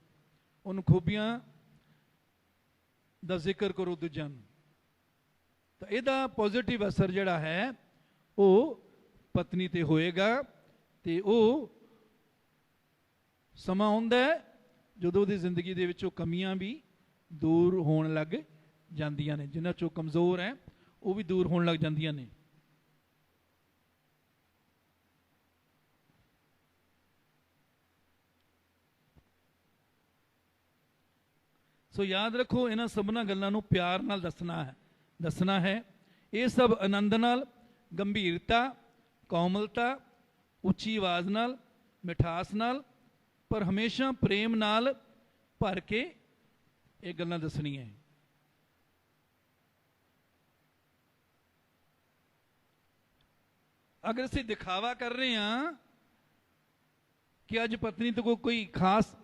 उन खूबियां दा जिक्र करो दूजिआं नूं। तो इहदा पॉजिटिव असर जिहड़ा है वो पत्नी ते होएगा, ते वो समा आउंदा है जदों उहदी जिंदगी दे विचों कमियां भी दूर होण लग जांदियां ने, जिन्हां चों कमज़ोर है वो भी दूर होण लग जांदियां ने। सो याद रखो, इन्हां सबना गल्लां नूं प्यार नाल दसना है। ये सब आनंद नाल, गंभीरता, कोमलता, उच्ची आवाज़ नाल, मिठास नाल, पर हमेशा प्रेम नाल भर के ये गल्लां दसणियां है। अगर असीं दिखावा कर रहे हैं कि अज पत्नी तो कोई खास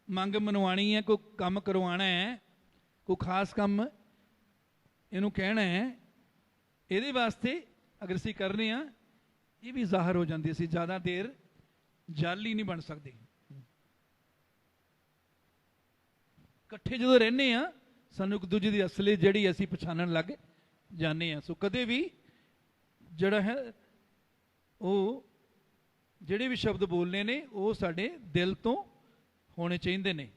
मंग मनवाणी है, कोई काम करवाना है, कोई खास काम इनू कहना है, ये वास्ते अगर असीं कर रहे हैं, ये भी जाहिर हो जाती, असीं ज़्यादा देर जाली नहीं बन सकते। इकट्ठे जो रहने हैं सानू एक दूजे की असली जड़ी असीं पछाणन लग जाने हैं। सो कदे भी जड़ा है वो ਜਿਹੜੇ भी शब्द बोलने ने वो साडे दिल तो होने चाहिए ने।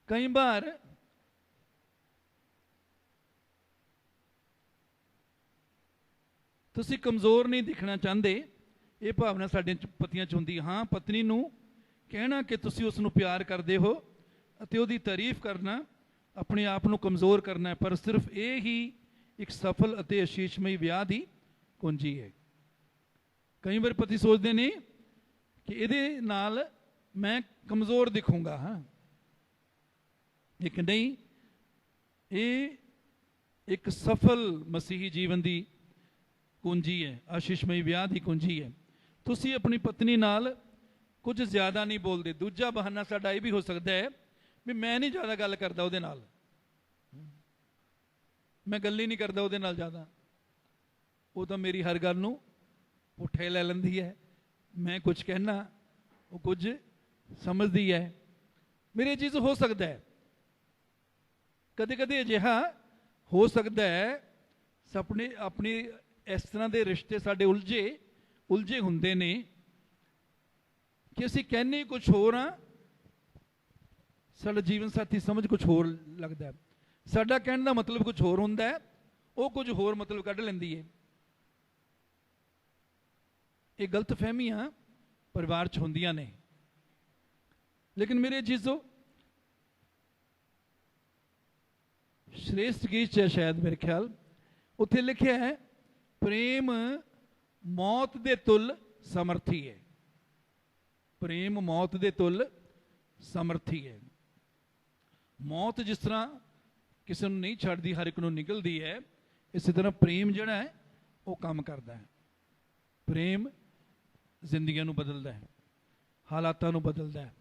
कई बार तुसी कमज़ोर नहीं दिखना चाहते, ये भावना साडे पतियां च हुंदी। हाँ, पत्नी नूं कहना कि तुसी उसनूं प्यार करते हो अते उहदी तारीफ करना अपने आप नूं कमज़ोर करना है, पर सिर्फ ये ही एक सफल अते आशीषमई विआह दी कुंजी है। कई बार पति सोचते ने कि इहदे नाल मैं कमज़ोर दिखूंगा, हाँ, लेकिन नहीं, ये एक सफल मसीही जीवन की कुंजी है, आशीषमई विआह की कुंजी है। तुसी अपनी पत्नी नाल कुछ ज़्यादा नहीं बोलते। दूजा बहाना साडा ये भी हो सकता है भी मैं नहीं ज़्यादा गल करता उहदे नाल, मैं गल ही नहीं करता उहदे नाल ज़्यादा, वो तो मेरी हर गल नूं पुठे लै लैंदी है, मैं कुछ कहना वो कुछ समझती है। मेरी चीज़ हो सकता है, कदे कदे अजिहा हो सकता है सपने अपने इस तरह के रिश्ते साडे उलझे हुंदे ने कि असीं कहने कुछ होर हाँ, साडा जीवन साथी समझ कुछ होर लगता है, साडा कहने का मतलब कुछ होर हुंदा है, वो कुछ होर मतलब कढ़ लैंदी है। ये गलत फहमियां परिवार च होंदियां ने। लेकिन मेरे जीजो, श्रेष्ठ गीत च शायद मेरे ख्याल उत्थे लिखिया है, प्रेम मौत दे तुल समर्थी है। प्रेम मौत दे तुल समर्थी है। मौत जिस तरह किसी ਨੂੰ नहीं छड्डदी, हर एक ਨੂੰ निकलती है, इस तरह प्रेम जिहड़ा है वो काम करता है। प्रेम जिंदगियां ਨੂੰ बदलता है, हालातां ਨੂੰ बदलता है।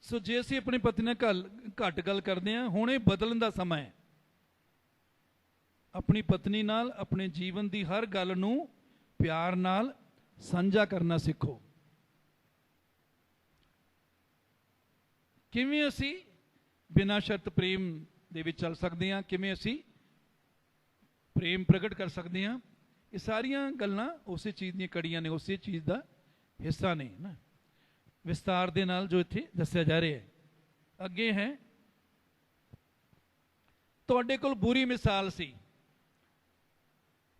सो जे असीं अपनी पत्नी नाल घट गल करते हैं, हुण ये बदलण दा समा है। अपनी पत्नी नाल अपने जीवन की हर गल नूं प्यार नाल साझा करना सीखो। किवें असीं बिना शर्त प्रेम दे विच चल सकते हैं, किवें असीं प्रेम प्रगट कर सकते हैं, ये सारियां गल्लां उस चीज़ दी कड़ियां ने, उस चीज़ का हिस्सा ने ना। विस्तार दे नाल जो इत्थे दस्सिया जा रहा है। अगे है, तुहाडे कोल बुरी मिसाल सी,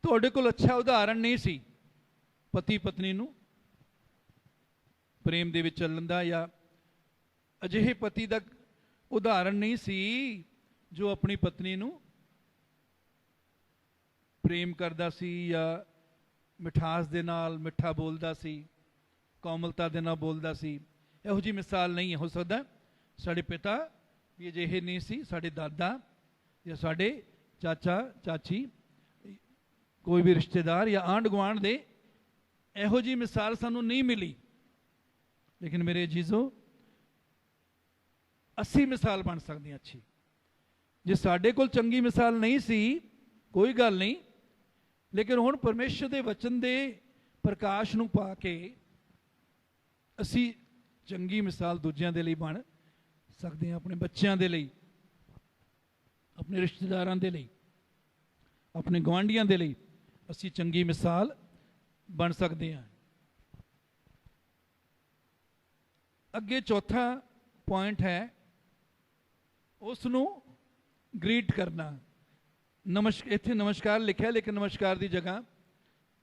तुहाडे कोल अच्छा उदाहरण नहीं सी पति पत्नी नूं प्रेम दे विच चलण दा, या अजिहे पति दा उदाहरण नहीं सी जो अपनी पत्नी नूं प्रेम करदा सी, या मिठास दे नाल मिठा बोलदा सी, कोमलता दे नाल बोलदा सी। इहो जी मिसाल नहीं हो सकदा। साडे पिता भी अजिहे नहीं सी, साडे दादा या साडे चाचा चाची, कोई भी रिश्तेदार या आंढ गुआंढ दे इहो जी मिसाल सानू नहीं मिली। लेकिन मेरे जीजो, असी मिसाल बन सकते हैं अच्छी। जे साडे कोल चंगी मिसाल नहीं सी, कोई गल नहीं, लेकिन हुण परमेश्वर दे वचन दे प्रकाश नूं पा के असी चंगी मिसाल दूजियां दे लई बन सकते हैं, अपने बच्चों दे लई, अपने रिश्तेदारां दे लई, अपने गुआंढियां दे लई असी चंगी मिसाल बन सकते हैं। अगे चौथा पॉइंट है, उसनू ग्रीट करना। इत्थे नमस्कार लिखा, लेकिन नमस्कार की जगह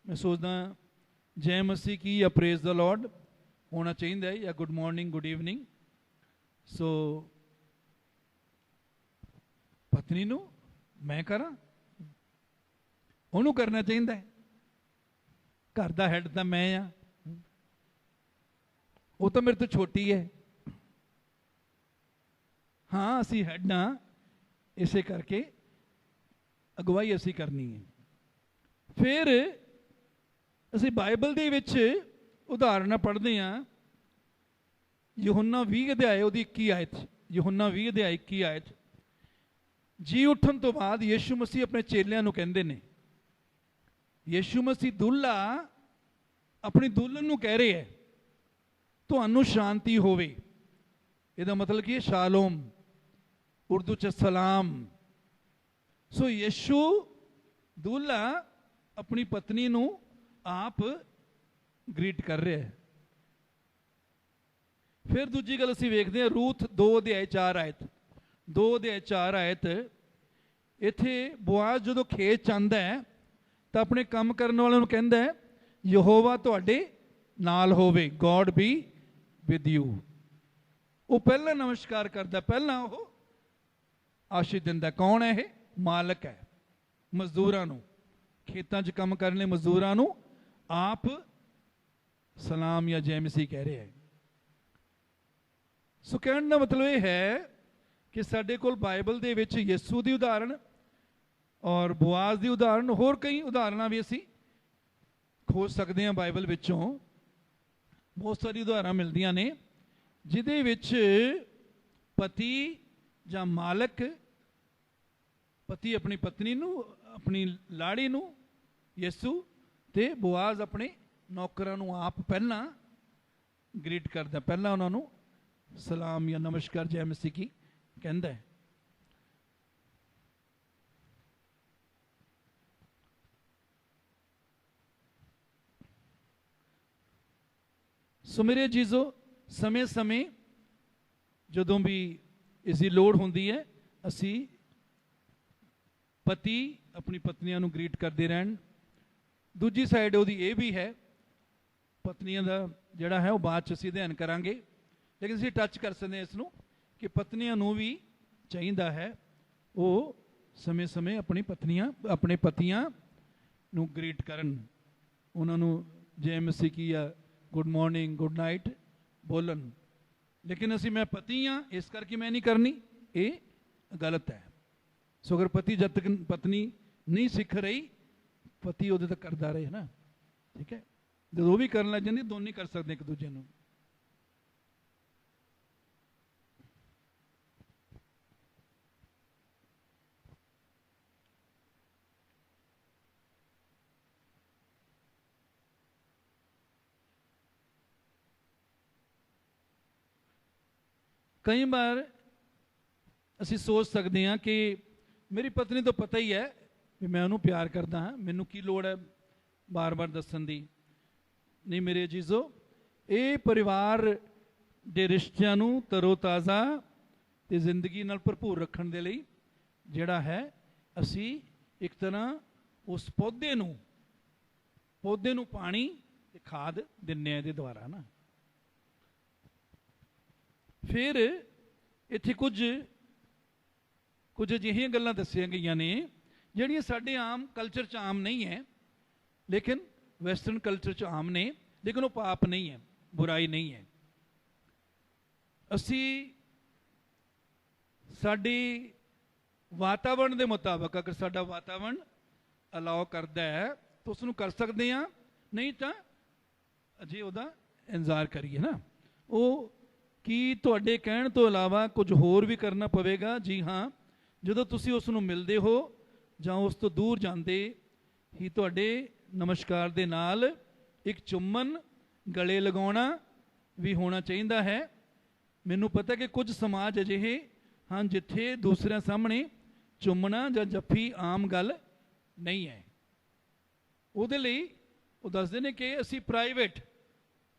मैं सोचदा जय मसीह की या प्रेज द लॉर्ड होना चाहिए, या गुड मॉर्निंग गुड इवनिंग। सो पत्नी नू मैं करा, उन्होंने करना चाहिए। घर का हैड तो मैं हाँ, वो तो मेरे तो छोटी है। हाँ असी हैड हाँ, इसे करके अगवाई असी करनी है। फिर असी बाइबल दे विच उदाहरण पढ़ते हैं। यूहन्ना 20 अध्याय उहदी 21 आयत, यूहन्ना 20 अध्याय 21 आयत, जी उठन तो बाद यीशु मसीह अपने चेलियां नूं कहंदे ने, यीशु मसीह दूल्हा अपनी दुल्हन नूं कह रहे है, तुहानूं शांति होवे। इहदा मतलब की शालोम, उर्दू च सलाम। सो यीशु दूल्हा अपनी पत्नी नूं आप ग्रीट कर रहे हैं। फिर दूजी गल असीं वेखदे हां, रूथ 2 अध्याय 4 आयत, 2 अध्याय 4 आयत, इत्थे बोआज जदों खेत च आंदा है तो अपने काम करने वाले नूं कहंदा है, यहोवा तुहाडे नाल होवे, गॉड बी विद यू। वो पहला नमस्कार करता, पहला वो आशीष दिंदा। कौन है ये? मालक है। मजदूरां नूं, खेतां 'च काम करने मजदूरां नूं आप सलाम या जय मसीह कह रहे हैं। सो कहने का मतलब ये है कि साडे कोल बाइबल दे विच यीशु दी उदाहरण और बुआज दी उदाहरण, होर कई उदाहरण भी असी खोज सकते हैं बाइबल विचों। बहुत सारी उदाहरण मिलदियां ने जिहदे विच पति जां मालक, पति अपनी पत्नी नूं, अपनी लाड़ी नूं यीशु, ते बुआज अपने नौकरां नूं आप पहला ग्रीट करदा, पहला उन्हां नूं सलाम या नमस्कार जय मसीह की कहंदा है। सो मेरे जीजो, समय समय जदों भी ਇਸ ਦੀ ਲੋੜ ਹੁੰਦੀ ਹੈ ਅਸੀਂ ਪਤੀ ਆਪਣੀ ਪਤਨੀਆਂ ਨੂੰ ਗ੍ਰੀਟ ਕਰਦੇ ਰਹਿਣ। ਦੂਜੀ ਸਾਈਡ ਉਹਦੀ ਇਹ ਵੀ ਹੈ, ਪਤਨੀਆਂ ਦਾ ਜਿਹੜਾ ਹੈ ਉਹ ਬਾਅਦ 'ਚ ਅਸੀਂ ਅਧਿਐਨ ਕਰਾਂਗੇ, ਲੇਕਿਨ ਅਸੀਂ ਟੱਚ ਕਰ ਸਕਦੇ ਹਾਂ ਇਸ ਨੂੰ ਕਿ ਪਤਨੀਆਂ ਨੂੰ ਵੀ ਚਾਹੀਦਾ ਹੈ ਉਹ ਸਮੇਂ ਸਮੇਂ ਆਪਣੇ ਪਤੀਆਂ ਨੂੰ ਗ੍ਰੀਟ ਕਰਨ, ਉਹਨਾਂ ਨੂੰ ਜਿਵੇਂ ਅਸੀਂ ਕੀ ਆ ਗੁੱਡ ਮਾਰਨਿੰਗ ਗੁੱਡ ਨਾਈਟ ਬੋਲਣ। ਲੇਕਿਨ ਅਸੀਂ ਮੈਂ ਪਤੀ ਹਾਂ ਇਸ ਕਰਕੇ ਮੈਂ ਨਹੀਂ ਕਰਨੀ, ਇਹ ਗਲਤ ਹੈ। ਸੋ ਅਗਰ ਪਤੀ ਜਦ ਤੱਕ ਪਤਨੀ ਨਹੀਂ ਸਿੱਖ ਰਹੀ, ਪਤੀ ਉਹਦੇ ਤੱਕ ਕਰਦਾ ਰਹੇ ਨਾ, ਠੀਕ ਹੈ। ਜਦੋਂ ਉਹ ਵੀ ਕਰਨ ਲੱਗ ਜਾਂਦੀ ਦੋਨੇ ਕਰ ਸਕਦੇ ਇੱਕ ਦੂਜੇ ਨੂੰ। ਕਈ ਵਾਰ ਅਸੀਂ ਸੋਚ ਸਕਦੇ ਹਾਂ ਕਿ ਮੇਰੀ ਪਤਨੀ ਤੋਂ ਪਤਾ ਹੀ ਹੈ ਵੀ ਮੈਂ ਉਹਨੂੰ ਪਿਆਰ ਕਰਦਾ ਹਾਂ, ਮੈਨੂੰ ਕੀ ਲੋੜ ਹੈ ਬਾਰ-ਬਾਰ ਦੱਸਣ ਦੀ। ਨਹੀਂ ਮੇਰੇ ਅਜ਼ੀਜ਼ੋ, ਇਹ ਪਰਿਵਾਰ ਦੇ ਰਿਸ਼ਤਿਆਂ ਨੂੰ ਤਰੋ-ਤਾਜ਼ਾ ਤੇ ਜ਼ਿੰਦਗੀ ਨਾਲ ਭਰਪੂਰ ਰੱਖਣ ਦੇ ਲਈ ਜਿਹੜਾ ਹੈ ਅਸੀਂ ਇੱਕ ਤਰ੍ਹਾਂ ਉਸ ਪੌਦੇ ਨੂੰ ਪਾਣੀ ਤੇ ਖਾਦ ਦਿੰਨੇ ਆ ਇਹਦੇ ਦੁਆਰਾ ਨਾ। ਫਿਰ ਇੱਥੇ ਕੁਝ ਅਜਿਹੀਆਂ ਗੱਲਾਂ ਦੱਸੀਆਂ ਗਈਆਂ ਨੇ ਜਿਹੜੀਆਂ ਸਾਡੇ ਆਮ ਕਲਚਰ 'ਚ ਆਮ ਨਹੀਂ ਹੈ, ਲੇਕਿਨ ਵੈਸਟਰਨ ਕਲਚਰ 'ਚ ਆਮ ਨੇ, ਲੇਕਿਨ ਉਹ ਪਾਪ ਨਹੀਂ ਹੈ, ਬੁਰਾਈ ਨਹੀਂ ਹੈ। ਅਸੀਂ ਸਾਡੀ ਵਾਤਾਵਰਣ ਦੇ ਮੁਤਾਬਕ ਅਗਰ ਸਾਡਾ ਵਾਤਾਵਰਣ ਅਲਾਓ ਕਰਦਾ ਹੈ ਤਾਂ ਉਸ ਨੂੰ ਕਰ ਸਕਦੇ ਹਾਂ, ਨਹੀਂ ਤਾਂ ਅਜੇ ਉਹਦਾ ਇੰਤਜ਼ਾਰ ਕਰੀਏ ਨਾ। ਉਹ ਕੀ ਤੁਹਾਡੇ ਕਹਿਣ ਤੋਂ ਇਲਾਵਾ ਕੁਝ ਹੋਰ ਵੀ ਕਰਨਾ ਪਵੇਗਾ? ਜੀ ਹਾਂ, ਜਦੋਂ ਤੁਸੀਂ ਉਸ ਨੂੰ ਮਿਲਦੇ ਹੋ ਜਾਂ ਉਸ ਤੋਂ ਦੂਰ ਜਾਂਦੇ ਹੀ ਤੁਹਾਡੇ ਨਮਸਕਾਰ ਦੇ ਨਾਲ ਇੱਕ ਚੁੰਮਨ ਗਲੇ ਲਗਾਉਣਾ ਵੀ ਹੋਣਾ ਚਾਹੀਦਾ ਹੈ। ਮੈਨੂੰ ਪਤਾ ਕਿ ਕੁਝ ਸਮਾਜ ਅਜਿਹੇ ਹਨ ਜਿੱਥੇ ਦੂਸਰਿਆਂ ਸਾਹਮਣੇ ਚੁੰਮਣਾ ਜਾਂ ਜੱਫੀ ਆਮ ਗੱਲ ਨਹੀਂ ਹੈ। ਉਹਦੇ ਲਈ ਉਹ ਦੱਸਦੇ ਨੇ ਕਿ ਅਸੀਂ ਪ੍ਰਾਈਵੇਟ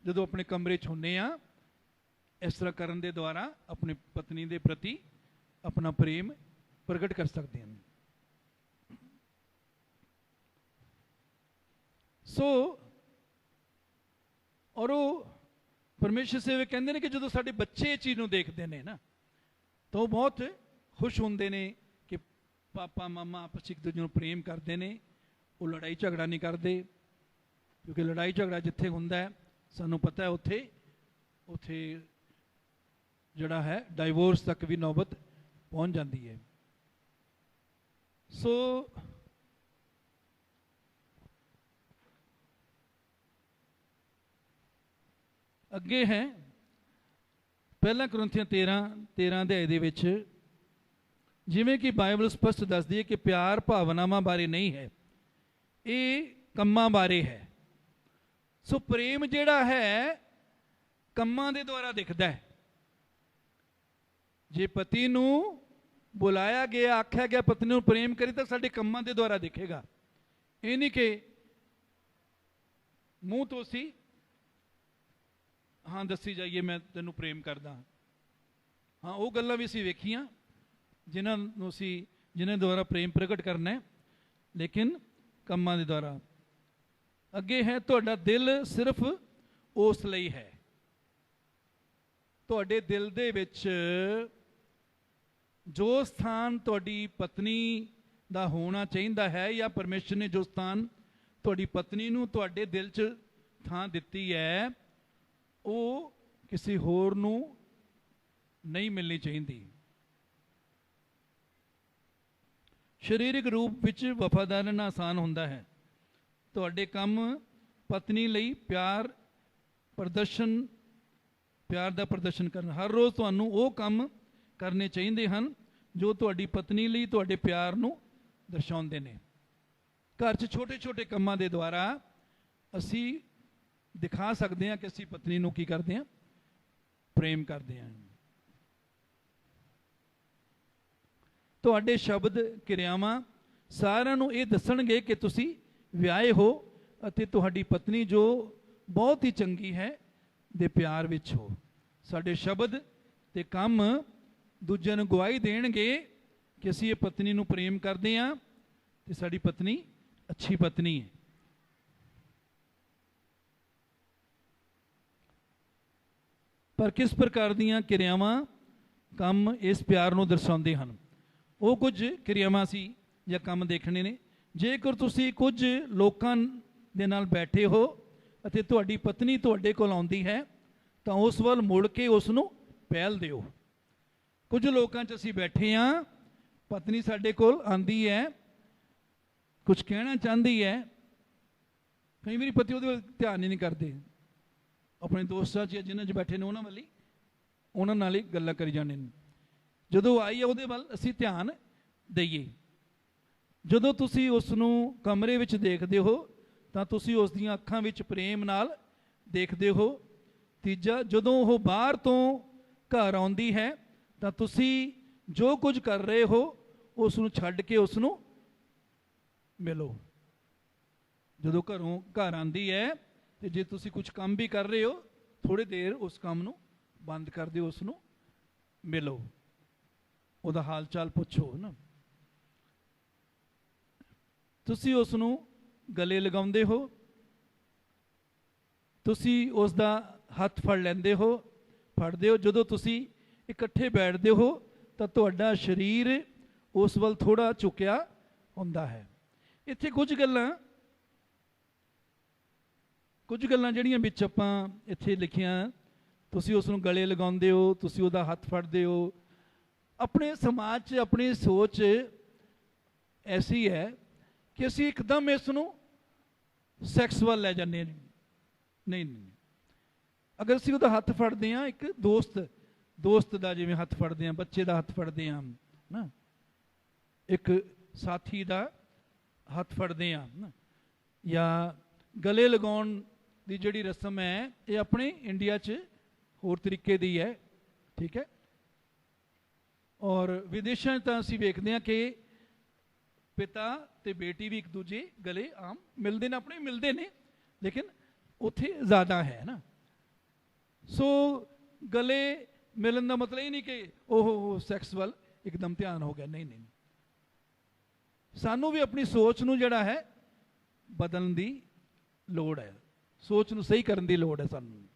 ਜਦੋਂ ਆਪਣੇ ਕਮਰੇ 'ਚ ਹੁੰਦੇ ਹਾਂ ਇਸ ਤਰ੍ਹਾਂ ਕਰਨ ਦੇ ਦੁਆਰਾ ਆਪਣੀ ਪਤਨੀ ਦੇ ਪ੍ਰਤੀ ਆਪਣਾ ਪ੍ਰੇਮ ਪ੍ਰਗਟ ਕਰ ਸਕਦੇ ਹਾਂ। ਸੋ ਔਰ ਉਹ ਪਰਮੇਸ਼ਰ ਸੇਵਕ ਕਹਿੰਦੇ ਨੇ ਕਿ ਜਦੋਂ ਸਾਡੇ ਬੱਚੇ ਇਹ ਚੀਜ਼ ਨੂੰ ਦੇਖਦੇ ਨੇ ਨਾ ਤਾਂ ਉਹ ਬਹੁਤ ਖੁਸ਼ ਹੁੰਦੇ ਨੇ ਕਿ ਪਾਪਾ ਮਾਮਾ ਆਪਸ ਇੱਕ ਦੂਜੇ ਨੂੰ ਪ੍ਰੇਮ ਕਰਦੇ ਨੇ, ਉਹ ਲੜਾਈ ਝਗੜਾ ਨਹੀਂ ਕਰਦੇ। ਕਿਉਂਕਿ ਲੜਾਈ ਝਗੜਾ ਜਿੱਥੇ ਹੁੰਦਾ ਹੈ ਸਾਨੂੰ ਪਤਾ ਹੈ ਉੱਥੇ ਜਿਹੜਾ ਹੈ ਡਾਈਵੋਰਸ ਤੱਕ ਵੀ ਨੌਬਤ ਪਹੁੰਚ ਜਾਂਦੀ ਹੈ। ਸੋ ਅੱਗੇ ਹੈ ਪਹਿਲਾ ਕੁਰਿੰਥੀਆਂ 13 ਅਧਿਆਇ ਦੇ ਵਿੱਚ, ਜਿਵੇਂ ਕਿ ਬਾਈਬਲ ਸਪਸ਼ਟ ਦੱਸਦੀ ਹੈ ਕਿ ਪਿਆਰ ਭਾਵਨਾਵਾਂ ਬਾਰੇ ਨਹੀਂ ਹੈ, ਇਹ ਕੰਮਾਂ ਬਾਰੇ ਹੈ। ਸੋ ਪ੍ਰੇਮ ਜਿਹੜਾ ਹੈ ਕੰਮਾਂ ਦੇ ਦੁਆਰਾ ਦਿਖਦਾ ਹੈ। ਜੇ ਪਤੀ ਨੂੰ ਬੁਲਾਇਆ ਗਿਆ, ਆਖਿਆ ਗਿਆ ਪਤਨੀ ਨੂੰ ਪ੍ਰੇਮ ਕਰੀ, ਤਾਂ ਸਾਡੇ ਕੰਮਾਂ ਦੇ ਦੁਆਰਾ ਦਿਖੇਗਾ। ਇਹ ਨਹੀਂ ਕਿ ਮੂੰਹ ਤੋਂ ਅਸੀਂ ਹਾਂ ਦੱਸੀ ਜਾਈਏ ਮੈਂ ਤੈਨੂੰ ਪ੍ਰੇਮ ਕਰਦਾ ਹਾਂ। ਉਹ ਗੱਲਾਂ ਵੀ ਅਸੀਂ ਵੇਖੀਆਂ ਜਿਨ੍ਹਾਂ ਦੁਆਰਾ ਪ੍ਰੇਮ ਪ੍ਰਗਟ ਕਰਨਾ ਹੈ, ਲੇਕਿਨ ਕੰਮਾਂ ਦੇ ਦੁਆਰਾ। ਅੱਗੇ ਹੈ ਤੁਹਾਡਾ ਦਿਲ ਸਿਰਫ ਉਸ ਲਈ ਹੈ। ਤੁਹਾਡੇ ਦਿਲ ਦੇ ਵਿੱਚ ਜੋ ਸਥਾਨ ਤੁਹਾਡੀ ਪਤਨੀ ਦਾ ਹੋਣਾ ਚਾਹੀਦਾ ਹੈ, ਜਾਂ ਪਰਮੇਸ਼ਰ ਨੇ ਜੋ ਸਥਾਨ ਤੁਹਾਡੀ ਪਤਨੀ ਨੂੰ ਤੁਹਾਡੇ ਦਿਲ 'ਚ ਥਾਂ ਦਿੱਤੀ ਹੈ, ਉਹ ਕਿਸੇ ਹੋਰ ਨੂੰ ਨਹੀਂ ਮਿਲਣੀ ਚਾਹੀਦੀ। ਸਰੀਰਕ ਰੂਪ ਵਿੱਚ ਵਫਾਦਾਰ ਰਹਿਣਾ ਆਸਾਨ ਹੁੰਦਾ ਹੈ। ਤੁਹਾਡੇ ਕੰਮ ਪਤਨੀ ਲਈ ਪਿਆਰ ਦਾ ਪ੍ਰਦਰਸ਼ਨ ਕਰਨਾ। ਹਰ ਰੋਜ਼ ਤੁਹਾਨੂੰ ਉਹ ਕੰਮ ਕਰਨੇ ਚਾਹੀਦੇ ਹਨ ਜੋ ਤੁਹਾਡੀ ਪਤਨੀ ਲਈ ਤੁਹਾਡੇ ਪਿਆਰ ਨੂੰ ਦਰਸਾਉਂਦੇ ਨੇ। ਘਰ 'ਚ ਛੋਟੇ ਛੋਟੇ ਕੰਮਾਂ ਦੇ ਦੁਆਰਾ ਅਸੀਂ ਦਿਖਾ ਸਕਦੇ ਹਾਂ ਕਿ ਅਸੀਂ ਪਤਨੀ ਨੂੰ ਕੀ ਕਰਦੇ ਹਾਂ, ਪ੍ਰੇਮ ਕਰਦੇ ਹਾਂ। ਤੁਹਾਡੇ ਸ਼ਬਦ ਕਿਰਿਆਵਾਂ ਸਾਰਿਆਂ ਨੂੰ ਇਹ ਦੱਸਣਗੇ ਕਿ ਤੁਸੀਂ ਵਿਆਹੇ ਹੋ ਅਤੇ ਤੁਹਾਡੀ ਪਤਨੀ ਜੋ ਬਹੁਤ ਹੀ ਚੰਗੀ ਹੈ ਦੇ ਪਿਆਰ ਵਿੱਚ ਹੋ। ਸਾਡੇ ਸ਼ਬਦ ਤੇ ਕੰਮ ਦੂਜਿਆਂ ਨੂੰ ਗਵਾਹੀ ਦੇਣਗੇ ਕਿ ਅਸੀਂ ਇਹ ਪਤਨੀ ਨੂੰ ਪ੍ਰੇਮ ਕਰਦੇ ਹਾਂ ਤੇ ਸਾਡੀ ਪਤਨੀ ਅੱਛੀ ਪਤਨੀ ਹੈ। ਪਰ ਕਿਸ ਪ੍ਰਕਾਰ ਦੀਆਂ ਕਿਰਿਆਵਾਂ ਕੰਮ ਇਸ ਪਿਆਰ ਨੂੰ ਦਰਸਾਉਂਦੇ ਹਨ? ਉਹ ਕੁਝ ਕਿਰਿਆਵਾਂ ਸੀ ਜਾਂ ਕੰਮ ਦੇਖਣੇ ਨੇ। ਜੇਕਰ ਤੁਸੀਂ ਕੁਝ ਲੋਕਾਂ ਦੇ ਨਾਲ ਬੈਠੇ ਹੋ ਅਤੇ ਤੁਹਾਡੀ ਪਤਨੀ ਤੁਹਾਡੇ ਕੋਲ ਆਉਂਦੀ ਹੈ ਤਾਂ ਉਸ ਵੱਲ ਮੁੜ ਕੇ ਉਸ ਨੂੰ ਪਹਿਲ ਦਿਓ। ਕੁਝ ਲੋਕਾਂ 'ਚ ਅਸੀਂ ਬੈਠੇ ਹਾਂ, ਪਤਨੀ ਸਾਡੇ ਕੋਲ ਆਂਦੀ ਹੈ, ਕੁਝ ਕਹਿਣਾ ਚਾਹੁੰਦੀ ਹੈ, ਕਈ ਵਾਰੀ ਪਤੀ ਉਹਦੇ ਵੱਲ ਧਿਆਨ ਹੀ ਨਹੀਂ ਕਰਦੇ, ਆਪਣੇ ਦੋਸਤਾਂ 'ਚ ਜਿਨ੍ਹਾਂ 'ਚ ਬੈਠੇ ਨੇ ਉਹਨਾਂ ਨਾਲ ਹੀ ਗੱਲਾਂ ਕਰੀ ਜਾਂਦੇ ਨੇ। ਜਦੋਂ ਆਈ ਹੈ ਉਹਦੇ ਵੱਲ ਅਸੀਂ ਧਿਆਨ ਦਈਏ। ਜਦੋਂ ਤੁਸੀਂ ਉਸ ਨੂੰ ਕਮਰੇ ਵਿੱਚ ਦੇਖਦੇ ਹੋ ਤਾਂ ਤੁਸੀਂ ਉਸ ਦੀਆਂ ਅੱਖਾਂ ਵਿੱਚ ਪ੍ਰੇਮ ਨਾਲ ਦੇਖਦੇ ਹੋ। ਤੀਜਾ, ਜਦੋਂ ਉਹ ਬਾਹਰ ਤੋਂ ਘਰ ਆਉਂਦੀ ਹੈ ਤਾਂ ਤੁਸੀਂ ਜੋ ਕੁਝ ਕਰ ਰਹੇ ਹੋ ਉਸ ਨੂੰ ਛੱਡ ਕੇ ਉਸ ਨੂੰ ਮਿਲੋ। ਜਦੋਂ ਘਰ ਆਉਂਦੀ ਹੈ ਤੇ ਜੇ ਤੁਸੀਂ ਕੁਝ ਕੰਮ ਵੀ ਕਰ ਰਹੇ ਹੋ, ਥੋੜੀ ਦੇਰ ਉਸ ਕੰਮ ਨੂੰ ਬੰਦ ਕਰ ਦਿਓ, ਉਸ ਨੂੰ ਮਿਲੋ, ਉਹਦਾ ਹਾਲ ਚਾਲ ਪੁੱਛੋ ਨਾ। ਤੁਸੀਂ ਉਸ ਨੂੰ ਗਲੇ ਲਗਾਉਂਦੇ ਹੋ, ਤੁਸੀਂ ਉਸ ਦਾ ਹੱਥ ਫੜਦੇ ਹੋ। ਜਦੋਂ ਤੁਸੀਂ ਇਕੱਠੇ ਬੈਠਦੇ ਹੋ ਤਾਂ ਤੁਹਾਡਾ ਸਰੀਰ ਉਸ ਵੱਲ ਥੋੜਾ ਝੁਕਿਆ ਹੁੰਦਾ ਹੈ। ਇੱਥੇ ਕੁਝ ਗੱਲਾਂ ਜਿਹੜੀਆਂ ਵਿੱਚ ਆਪਾਂ ਇੱਥੇ ਲਿਖੀਆਂ, ਤੁਸੀਂ ਉਸ ਨੂੰ ਗਲੇ ਲਗਾਉਂਦੇ ਹੋ, ਤੁਸੀਂ ਉਹਦਾ ਹੱਥ ਫੜਦੇ ਹੋ। ਆਪਣੇ ਸਮਾਜ 'ਚ ਆਪਣੀ ਸੋਚ ਐਸੀ ਹੈ ਕਿ ਅਸੀਂ ਇੱਕਦਮ ਇਸ ਨੂੰ ਸੈਕਸ ਵੱਲ ਲੈ ਜਾਂਦੇ ਹਾਂ। ਨਹੀਂ, ਅਗਰ ਅਸੀਂ ਉਹਦਾ ਹੱਥ ਫੜਦੇ ਹਾਂ, ਇੱਕ ਦੋਸਤ ਦਾ ਜਿਵੇਂ ਹੱਥ ਫੜਦੇ ਹਾਂ, ਬੱਚੇ ਦਾ ਹੱਥ ਫੜਦੇ ਹਾਂ ਨਾ, ਇੱਕ ਸਾਥੀ ਦਾ ਹੱਥ ਫੜਦੇ ਹਾਂ ਨਾ, ਜਾਂ ਗਲੇ ਲਗਾਉਣ ਦੀ ਜਿਹੜੀ ਰਸਮ ਹੈ ਇਹ ਆਪਣੇ ਇੰਡੀਆ 'ਚ ਹੋਰ ਤਰੀਕੇ ਦੀ ਹੈ, ਠੀਕ ਹੈ। ਔਰ ਵਿਦੇਸ਼ਾਂ 'ਚ ਤਾਂ ਅਸੀਂ ਵੇਖਦੇ ਹਾਂ ਕਿ ਪਿਤਾ ਤੇ ਬੇਟੀ ਵੀ ਇੱਕ ਦੂਜੇ ਗਲੇ ਆਮ ਮਿਲਦੇ ਨੇ, ਆਪਣੇ ਮਿਲਦੇ ਨੇ, ਲੇਕਿਨ ਉੱਥੇ ਜ਼ਿਆਦਾ ਹੈ ਨਾ। ਸੋ ਗਲੇ ਮਿਲਣ ਦਾ ਮਤਲਬ ਇਹ ਨਹੀਂ ਕਿ ਉਹ ਸੈਕਸ ਵੱਲ ਇੱਕਦਮ ਧਿਆਨ ਹੋ ਗਿਆ, ਨਹੀਂ। ਸਾਨੂੰ ਵੀ ਆਪਣੀ ਸੋਚ ਨੂੰ ਜਿਹੜਾ ਹੈ ਬਦਲਣ ਦੀ ਲੋੜ ਹੈ, ਸੋਚ ਨੂੰ ਸਹੀ ਕਰਨ ਦੀ ਲੋੜ ਹੈ ਸਾਨੂੰ।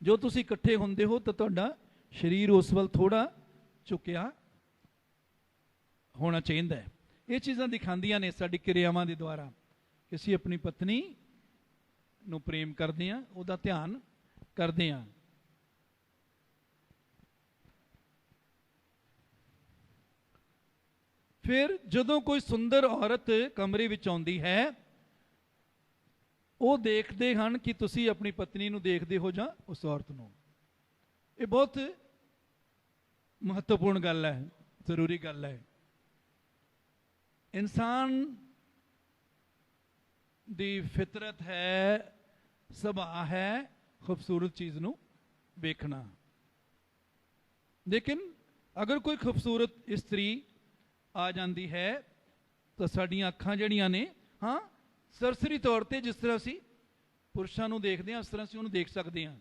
ਜੋ ਤੁਸੀਂ ਇਕੱਠੇ ਹੁੰਦੇ ਹੋ ਤਾਂ ਤੁਹਾਡਾ ਸਰੀਰ ਉਸ ਵੱਲ ਥੋੜਾ ਝੁਕਿਆ ਹੋਣਾ ਚਾਹੀਦਾ ਹੈ। ਇਹ ਚੀਜ਼ਾਂ ਦਿਖਾਉਂਦੀਆਂ ਨੇ ਸਾਡੀ ਕਿਰਿਆਵਾਂ ਦੇ ਦੁਆਰਾ ਕਿ ਅਸੀਂ ਆਪਣੀ ਪਤਨੀ ਨੂੰ ਪ੍ਰੇਮ ਕਰਦੇ ਹਾਂ, ਉਹਦਾ ਧਿਆਨ ਕਰਦੇ ਹਾਂ। ਫਿਰ ਜਦੋਂ ਕੋਈ ਸੁੰਦਰ ਔਰਤ ਕਮਰੇ ਵਿੱਚ ਆਉਂਦੀ ਹੈ, ਉਹ ਦੇਖਦੇ ਹਨ ਕਿ ਤੁਸੀਂ ਆਪਣੀ ਪਤਨੀ ਨੂੰ ਦੇਖਦੇ ਹੋ ਜਾਂ ਉਸ ਔਰਤ ਨੂੰ। ਇਹ ਬਹੁਤ ਮਹੱਤਵਪੂਰਨ ਗੱਲ ਹੈ, ਜ਼ਰੂਰੀ ਗੱਲ ਹੈ। ਇਨਸਾਨ ਦੀ ਫਿਤਰਤ ਹੈ, ਸੁਭਾਅ ਹੈ ਖੂਬਸੂਰਤ ਚੀਜ਼ ਨੂੰ ਵੇਖਣਾ। ਲੇਕਿਨ ਅਗਰ ਕੋਈ ਖੂਬਸੂਰਤ ਇਸਤਰੀ ਆ ਜਾਂਦੀ ਹੈ ਤਾਂ ਸਾਡੀਆਂ ਅੱਖਾਂ ਜਿਹੜੀਆਂ ਨੇ, ਹਾਂ, ਸਰਸਰੀ ਤੌਰ ਤੇ ਜਿਸ ਤਰ੍ਹਾਂ ਅਸੀਂ ਪੁਰਸ਼ਾਂ ਨੂੰ ਦੇਖਦੇ ਹਾਂ ਉਸ ਤਰ੍ਹਾਂ ਅਸੀਂ ਉਹਨੂੰ ਦੇਖ ਸਕਦੇ ਹਾਂ।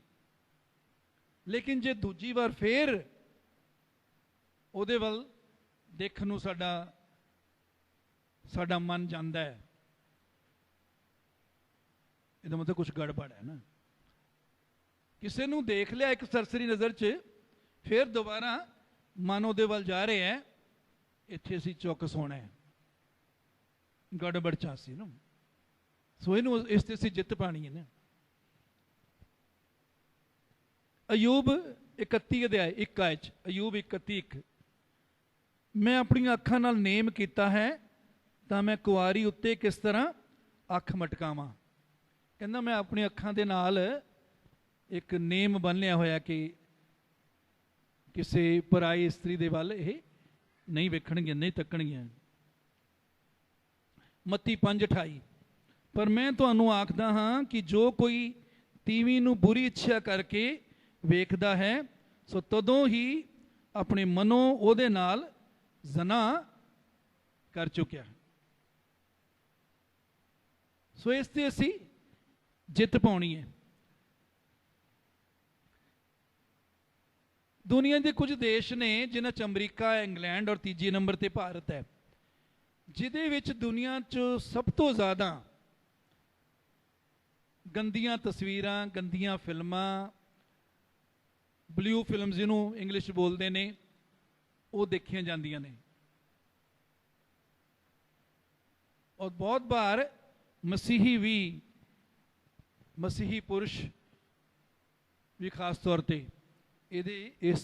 ਲੇਕਿਨ ਜੇ ਦੂਜੀ ਵਾਰ ਫੇਰ ਉਹਦੇ ਵੱਲ ਦੇਖਣ ਨੂੰ ਸਾਡਾ ਮਨ ਜਾਂਦਾ ਹੈ, ਇਹਦਾ ਮਤਲਬ ਕੁਝ ਗੜਬੜ ਹੈ ਨਾ। ਕਿਸੇ ਨੂੰ ਦੇਖ ਲਿਆ ਇੱਕ ਸਰਸਰੀ ਨਜ਼ਰ 'ਚ, ਫਿਰ ਦੁਬਾਰਾ ਮਨ ਉਹਦੇ ਵੱਲ ਜਾ ਰਿਹਾ ਹੈ, ਇੱਥੇ ਅਸੀਂ ਚੌਕਸ ਹੋਣਾ ਹੈ, ਗੜਬੜ 'ਚ ਅਸੀਂ ਨਾ। ਸੋ ਇਹਨੂੰ ਇਸ ਤੇ ਅਸੀਂ ਜਿੱਤ ਪਾਣੀ ਹੈ ਨਾ। ਅਯੂਬ 31 ਅਧਿਆਇ 1 ਆਇਤ, ਅਯੂਬ 31:1, ਮੈਂ ਆਪਣੀਆਂ ਅੱਖਾਂ ਨਾਲ ਨੇਮ ਕੀਤਾ ਹੈ ਤਾਂ ਮੈਂ ਕੁਆਰੀ ਉੱਤੇ ਕਿਸ ਤਰ੍ਹਾਂ ਅੱਖ ਮਟਕਾਵਾਂ। ਕਹਿੰਦਾ ਮੈਂ ਆਪਣੀ ਅੱਖਾਂ ਦੇ ਨਾਲ ਇੱਕ ਨੇਮ ਬੰਨ੍ਹਿਆ ਹੋਇਆ ਕਿ ਕਿਸੇ ਪਰਾਈ ਇਸਤਰੀ ਦੇ ਵੱਲ ਇਹ ਨਹੀਂ ਵੇਖਣਗੀਆਂ, ਨਹੀਂ ਤੱਕਣਗੀਆਂ। ਮੱਤੀ 5:28, ਪਰ ਮੈਂ ਤੁਹਾਨੂੰ ਆਖਦਾ ਹਾਂ ਕਿ ਜੋ ਕੋਈ ਤੀਵੀਂ ਨੂੰ ਬੁਰੀ ਇੱਛਾ ਕਰਕੇ ਵੇਖਦਾ ਹੈ ਸੋ ਤਦੋਂ ਹੀ ਆਪਣੇ ਮਨੋਂ ਉਹਦੇ ਨਾਲ ਜ਼ਨਾ ਕਰ ਚੁੱਕਿਆ। ਸੋ ਇਸ ਤੇ ਅਸੀਂ ਜਿੱਤ ਪਾਉਣੀ ਹੈ। ਦੁਨੀਆ ਦੇ ਕੁਝ ਦੇਸ਼ ਨੇ ਜਿਨ੍ਹਾਂ 'ਚ ਅਮਰੀਕਾ, ਇੰਗਲੈਂਡ ਔਰ ਤੀਜੇ ਨੰਬਰ ਤੇ ਭਾਰਤ ਹੈ, ਜਿਹਦੇ ਵਿੱਚ ਦੁਨੀਆ 'ਚ ਸਭ ਤੋਂ ਜ਼ਿਆਦਾ ਗੰਦੀਆਂ ਤਸਵੀਰਾਂ, ਗੰਦੀਆਂ ਫਿਲਮਾਂ, ਬਲੂ ਫਿਲਮਸ ਜਿਹਨੂੰ ਇੰਗਲਿਸ਼ ਬੋਲਦੇ ਨੇ, ਉਹ ਦੇਖੀਆਂ ਜਾਂਦੀਆਂ ਨੇ। ਔਰ ਬਹੁਤ ਵਾਰ ਮਸੀਹੀ ਪੁਰਸ਼ ਵੀ ਖਾਸ ਤੌਰ ਤੇ ਇਸ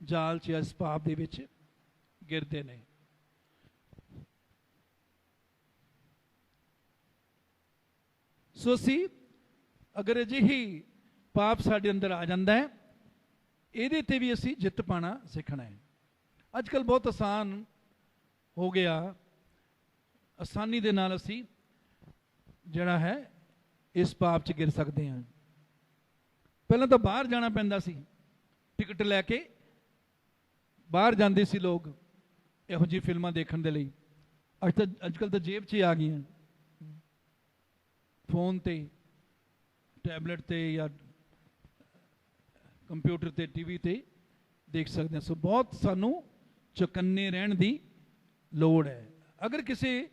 ਜਾਲ 'ਚ, ਇਸ ਪਾਪ ਦੇ ਵਿੱਚ ਗਿਰਦੇ ਨੇ। ਸੋ ਅਸੀਂ ਅਗਰ ਅਜਿਹੀ ਪਾਪ ਸਾਡੇ ਅੰਦਰ ਆ ਜਾਂਦਾ ਹੈ, ਇਹਦੇ ਤੇ ਵੀ ਅਸੀਂ ਜਿੱਤ ਪਾਣਾ ਸਿੱਖਣਾ ਹੈ। ਅੱਜ ਕੱਲ੍ਹ ਬਹੁਤ ਆਸਾਨ ਹੋ ਗਿਆ, ਆਸਾਨੀ ਦੇ ਨਾਲ ਅਸੀਂ ਜਿਹੜਾ ਹੈ ਇਸ ਪਾਪ 'ਚ ਗਿਰ ਸਕਦੇ ਹਾਂ। ਪਹਿਲਾਂ ਤਾਂ ਬਾਹਰ ਜਾਣਾ ਪੈਂਦਾ ਸੀ, ਟਿਕਟ ਲੈ ਕੇ ਬਾਹਰ ਜਾਂਦੇ ਸੀ ਲੋਕ ਇਹੋ ਜਿਹੀ ਫਿਲਮਾਂ ਦੇਖਣ ਦੇ ਲਈ। ਅੱਜ ਕੱਲ੍ਹ ਤਾਂ ਜੇਬ 'ਚ ਹੀ ਆ ਗਈਆਂ, ਫੋਨ ਤੇ, ਟੈਬਲੇਟ ਤੇ ਜਾਂ ਕੰਪਿਊਟਰ ਤੇ, ਟੀਵੀ ਤੇ ਦੇਖ ਸਕਦੇ ਹਾਂ। ਸੋ ਬਹੁਤ ਸਾਨੂੰ ਚੁਕੰਨੇ ਰਹਿਣ ਦੀ ਲੋੜ ਹੈ। ਅਗਰ ਕਿਸੇ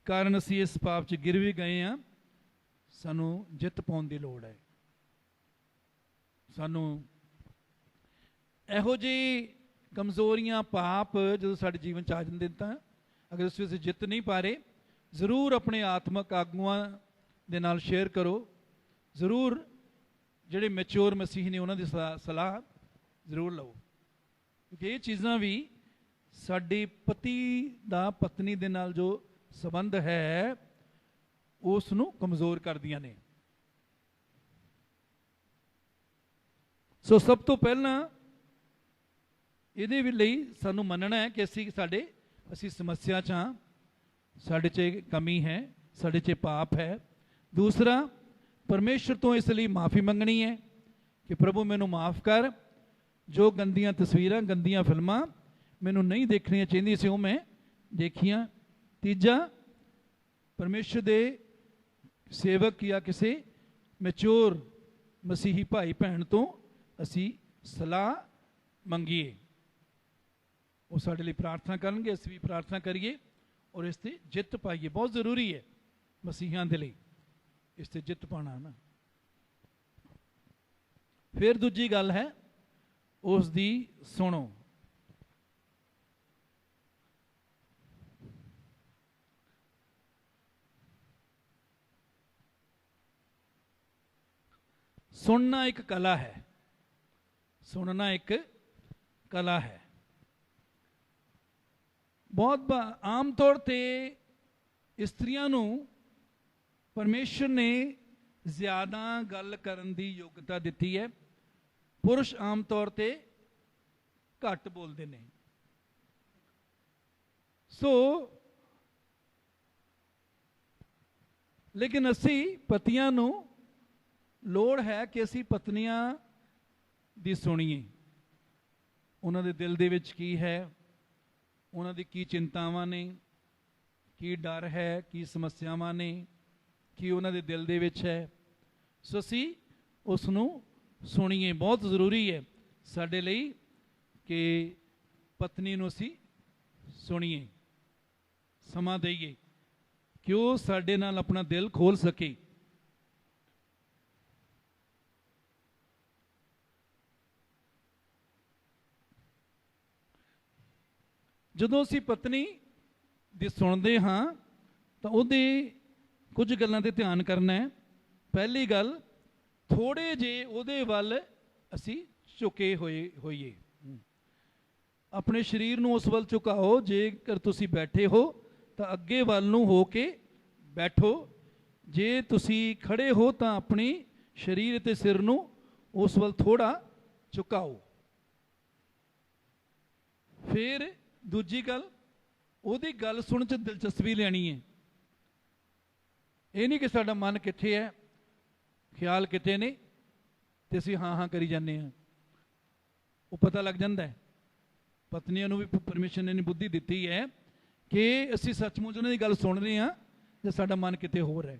ਕਾਰਨ ਅਸੀਂ ਇਸ ਪਾਪ 'ਚ ਗਿਰ ਵੀ ਗਏ ਹਾਂ, ਸਾਨੂੰ ਜਿੱਤ ਪਾਉਣ ਦੀ ਲੋੜ ਹੈ। ਸਾਨੂੰ ਇਹੋ ਜਿਹੀ ਕਮਜ਼ੋਰੀਆਂ, ਪਾਪ ਜਦੋਂ ਸਾਡੇ ਜੀਵਨ 'ਚ ਆ ਜਾਂਦੇ ਤਾਂ ਅਗਰ ਅਸੀਂ ਜਿੱਤ ਨਹੀਂ ਪਾ ਰਹੇ, ਜ਼ਰੂਰ ਆਪਣੇ ਆਤਮਿਕ ਆਗੂਆਂ ਦੇ ਨਾਲ ਸ਼ੇਅਰ ਕਰੋ। ਜ਼ਰੂਰ ਜਿਹੜੇ ਮੈਚੋਰ ਮਸੀਹ ਨੇ ਉਹਨਾਂ ਦੀ ਸਲਾਹ ਜ਼ਰੂਰ ਲਓ, ਕਿਉਂਕਿ ਇਹ ਚੀਜ਼ਾਂ ਵੀ ਸਾਡੀ ਪਤੀ ਦਾ ਪਤਨੀ ਦੇ ਨਾਲ ਜੋ ਸੰਬੰਧ ਹੈ ਉਸ ਨੂੰ ਕਮਜ਼ੋਰ ਕਰਦੀਆਂ ਨੇ। ਸੋ ਸਭ ਤੋਂ ਪਹਿਲਾਂ ਇਹਦੇ ਵੀ ਲਈ ਸਾਨੂੰ ਮੰਨਣਾ ਹੈ ਕਿ ਅਸੀਂ ਸਮੱਸਿਆ 'ਚ ਹਾਂ, ਸਾਡੇ 'ਚ ਕਮੀ ਹੈ, ਸਾਡੇ 'ਚ ਪਾਪ ਹੈ। ਦੂਸਰਾ, ਪਰਮੇਸ਼ਰ ਤੋਂ ਇਸ ਲਈ ਮਾਫੀ ਮੰਗਣੀ ਹੈ ਕਿ ਪ੍ਰਭੂ ਮੈਨੂੰ ਮਾਫ ਕਰ, ਜੋ ਗੰਦੀਆਂ ਤਸਵੀਰਾਂ, ਗੰਦੀਆਂ ਫਿਲਮਾਂ ਮੈਨੂੰ ਨਹੀਂ ਦੇਖਣੀਆਂ ਚਾਹੀਦੀਆਂ ਸੀ ਉਹ ਮੈਂ ਦੇਖੀਆਂ। ਤੀਜਾ, ਪਰਮੇਸ਼ਰ ਦੇ ਸੇਵਕ ਜਾਂ ਕਿਸੇ ਮੈਚੋਰ ਮਸੀਹੀ ਭਾਈ ਭੈਣ ਤੋਂ ਅਸੀਂ ਸਲਾਹ ਮੰਗੀਏ, ਉਹ ਸਾਡੇ ਲਈ ਪ੍ਰਾਰਥਨਾ ਕਰਨਗੇ, ਅਸੀਂ ਵੀ ਪ੍ਰਾਰਥਨਾ ਕਰੀਏ ਔਰ ਇਸ ਤੇ ਜਿੱਤ ਪਾਈਏ। ਬਹੁਤ ਜ਼ਰੂਰੀ ਹੈ ਮਸੀਹਾਂ ਦੇ ਲਈ ਇਸ ਤੇ ਜਿੱਤ ਪਾਉਣਾ ਨਾ। ਫਿਰ ਦੂਜੀ ਗੱਲ ਹੈ ਉਸ ਦੀ ਸੁਣੋ। ਸੁਣਨਾ ਇੱਕ ਕਲਾ ਹੈ, ਸੁਣਨਾ ਇੱਕ ਕਲਾ ਹੈ। ਬਹੁਤ ਆਮ ਤੌਰ ਤੇ ਇਸਤਰੀਆਂ ਨੂੰ ਪਰਮੇਸ਼ਰ ਨੇ ਜ਼ਿਆਦਾ ਗੱਲ ਕਰਨ ਦੀ ਯੋਗਤਾ ਦਿੱਤੀ ਹੈ, ਪੁਰਸ਼ ਆਮ ਤੌਰ ਤੇ ਘੱਟ ਬੋਲਦੇ ਨੇ। ਸੋ ਲੇਕਿਨ ਅਸੀਂ ਪਤੀਆਂ ਨੂੰ ਲੋੜ ਹੈ ਕਿ ਅਸੀਂ ਪਤਨੀਆਂ ਦੀ ਸੁਣੀਏ, ਉਹਨਾਂ ਦੇ ਦਿਲ ਦੇ ਵਿੱਚ ਕੀ ਹੈ, ਉਹਨਾਂ ਦੀ ਕੀ ਚਿੰਤਾਵਾਂ ਨੇ, ਕੀ ਡਰ ਹੈ, ਕੀ ਸਮੱਸਿਆਵਾਂ ਨੇ, ਕੀ ਉਹਨਾਂ ਦੇ ਦਿਲ ਦੇ ਵਿੱਚ ਹੈ। ਸੋ ਅਸੀਂ ਉਸ ਨੂੰ ਸੁਣੀਏ। ਬਹੁਤ ਜ਼ਰੂਰੀ ਹੈ ਸਾਡੇ ਲਈ ਕਿ ਪਤਨੀ ਨੂੰ ਅਸੀਂ ਸੁਣੀਏ, ਸਮਾਂ ਦੇਈਏ ਕਿ ਉਹ ਸਾਡੇ ਨਾਲ ਆਪਣਾ ਦਿਲ ਖੋਲ ਸਕੇ। ਜਦੋਂ ਅਸੀਂ ਪਤਨੀ ਦੀ ਸੁਣਦੇ ਹਾਂ ਤਾਂ ਉਹਦੇ ਕੁਝ ਗੱਲਾਂ ਤੇ ਧਿਆਨ ਕਰਨਾ ਹੈ। ਪਹਿਲੀ ਗੱਲ, ਥੋੜੇ ਜੇ ਉਹਦੇ ਵੱਲ ਅਸੀਂ ਝੁਕੇ ਹੋਈਏ। ਆਪਣੇ ਸਰੀਰ ਨੂੰ ਉਸ ਵੱਲ ਝੁਕਾਓ। ਜੇਕਰ ਤੁਸੀਂ ਬੈਠੇ ਹੋ ਤਾਂ ਅੱਗੇ ਵੱਲ ਨੂੰ ਹੋ ਕੇ ਬੈਠੋ। ਜੇ ਤੁਸੀਂ ਖੜੇ ਹੋ ਤਾਂ ਆਪਣੀ ਸਰੀਰ ਤੇ ਸਿਰ ਨੂੰ ਉਸ ਵੱਲ ਥੋੜਾ ਝੁਕਾਓ। ਫਿਰ ਦੂਜੀ ਗੱਲ, ਉਹਦੀ ਗੱਲ ਸੁਣਨ 'ਚ ਦਿਲਚਸਪੀ ਲੈਣੀ ਹੈ। ਇਹ ਨਹੀਂ ਕਿ ਸਾਡਾ ਮਨ ਕਿੱਥੇ ਹੈ, ਖਿਆਲ ਕਿਤੇ ਨੇ ਤੇ ਅਸੀਂ ਹਾਂ ਹਾਂ ਕਰੀ ਜਾਂਦੇ ਹਾਂ। ਉਹ ਪਤਾ ਲੱਗ ਜਾਂਦਾ ਹੈ। ਪਤਨੀਆਂ ਨੂੰ ਵੀ ਪਰਮੇਸ਼ਰ ਨੇ ਬੁੱਧੀ ਦਿੱਤੀ ਹੈ ਕਿ ਅਸੀਂ ਸੱਚਮੁੱਚ ਉਹਨਾਂ ਦੀ ਗੱਲ ਸੁਣ ਰਹੇ ਹਾਂ ਜਾਂ ਸਾਡਾ ਮਨ ਕਿਤੇ ਹੋਰ ਹੈ।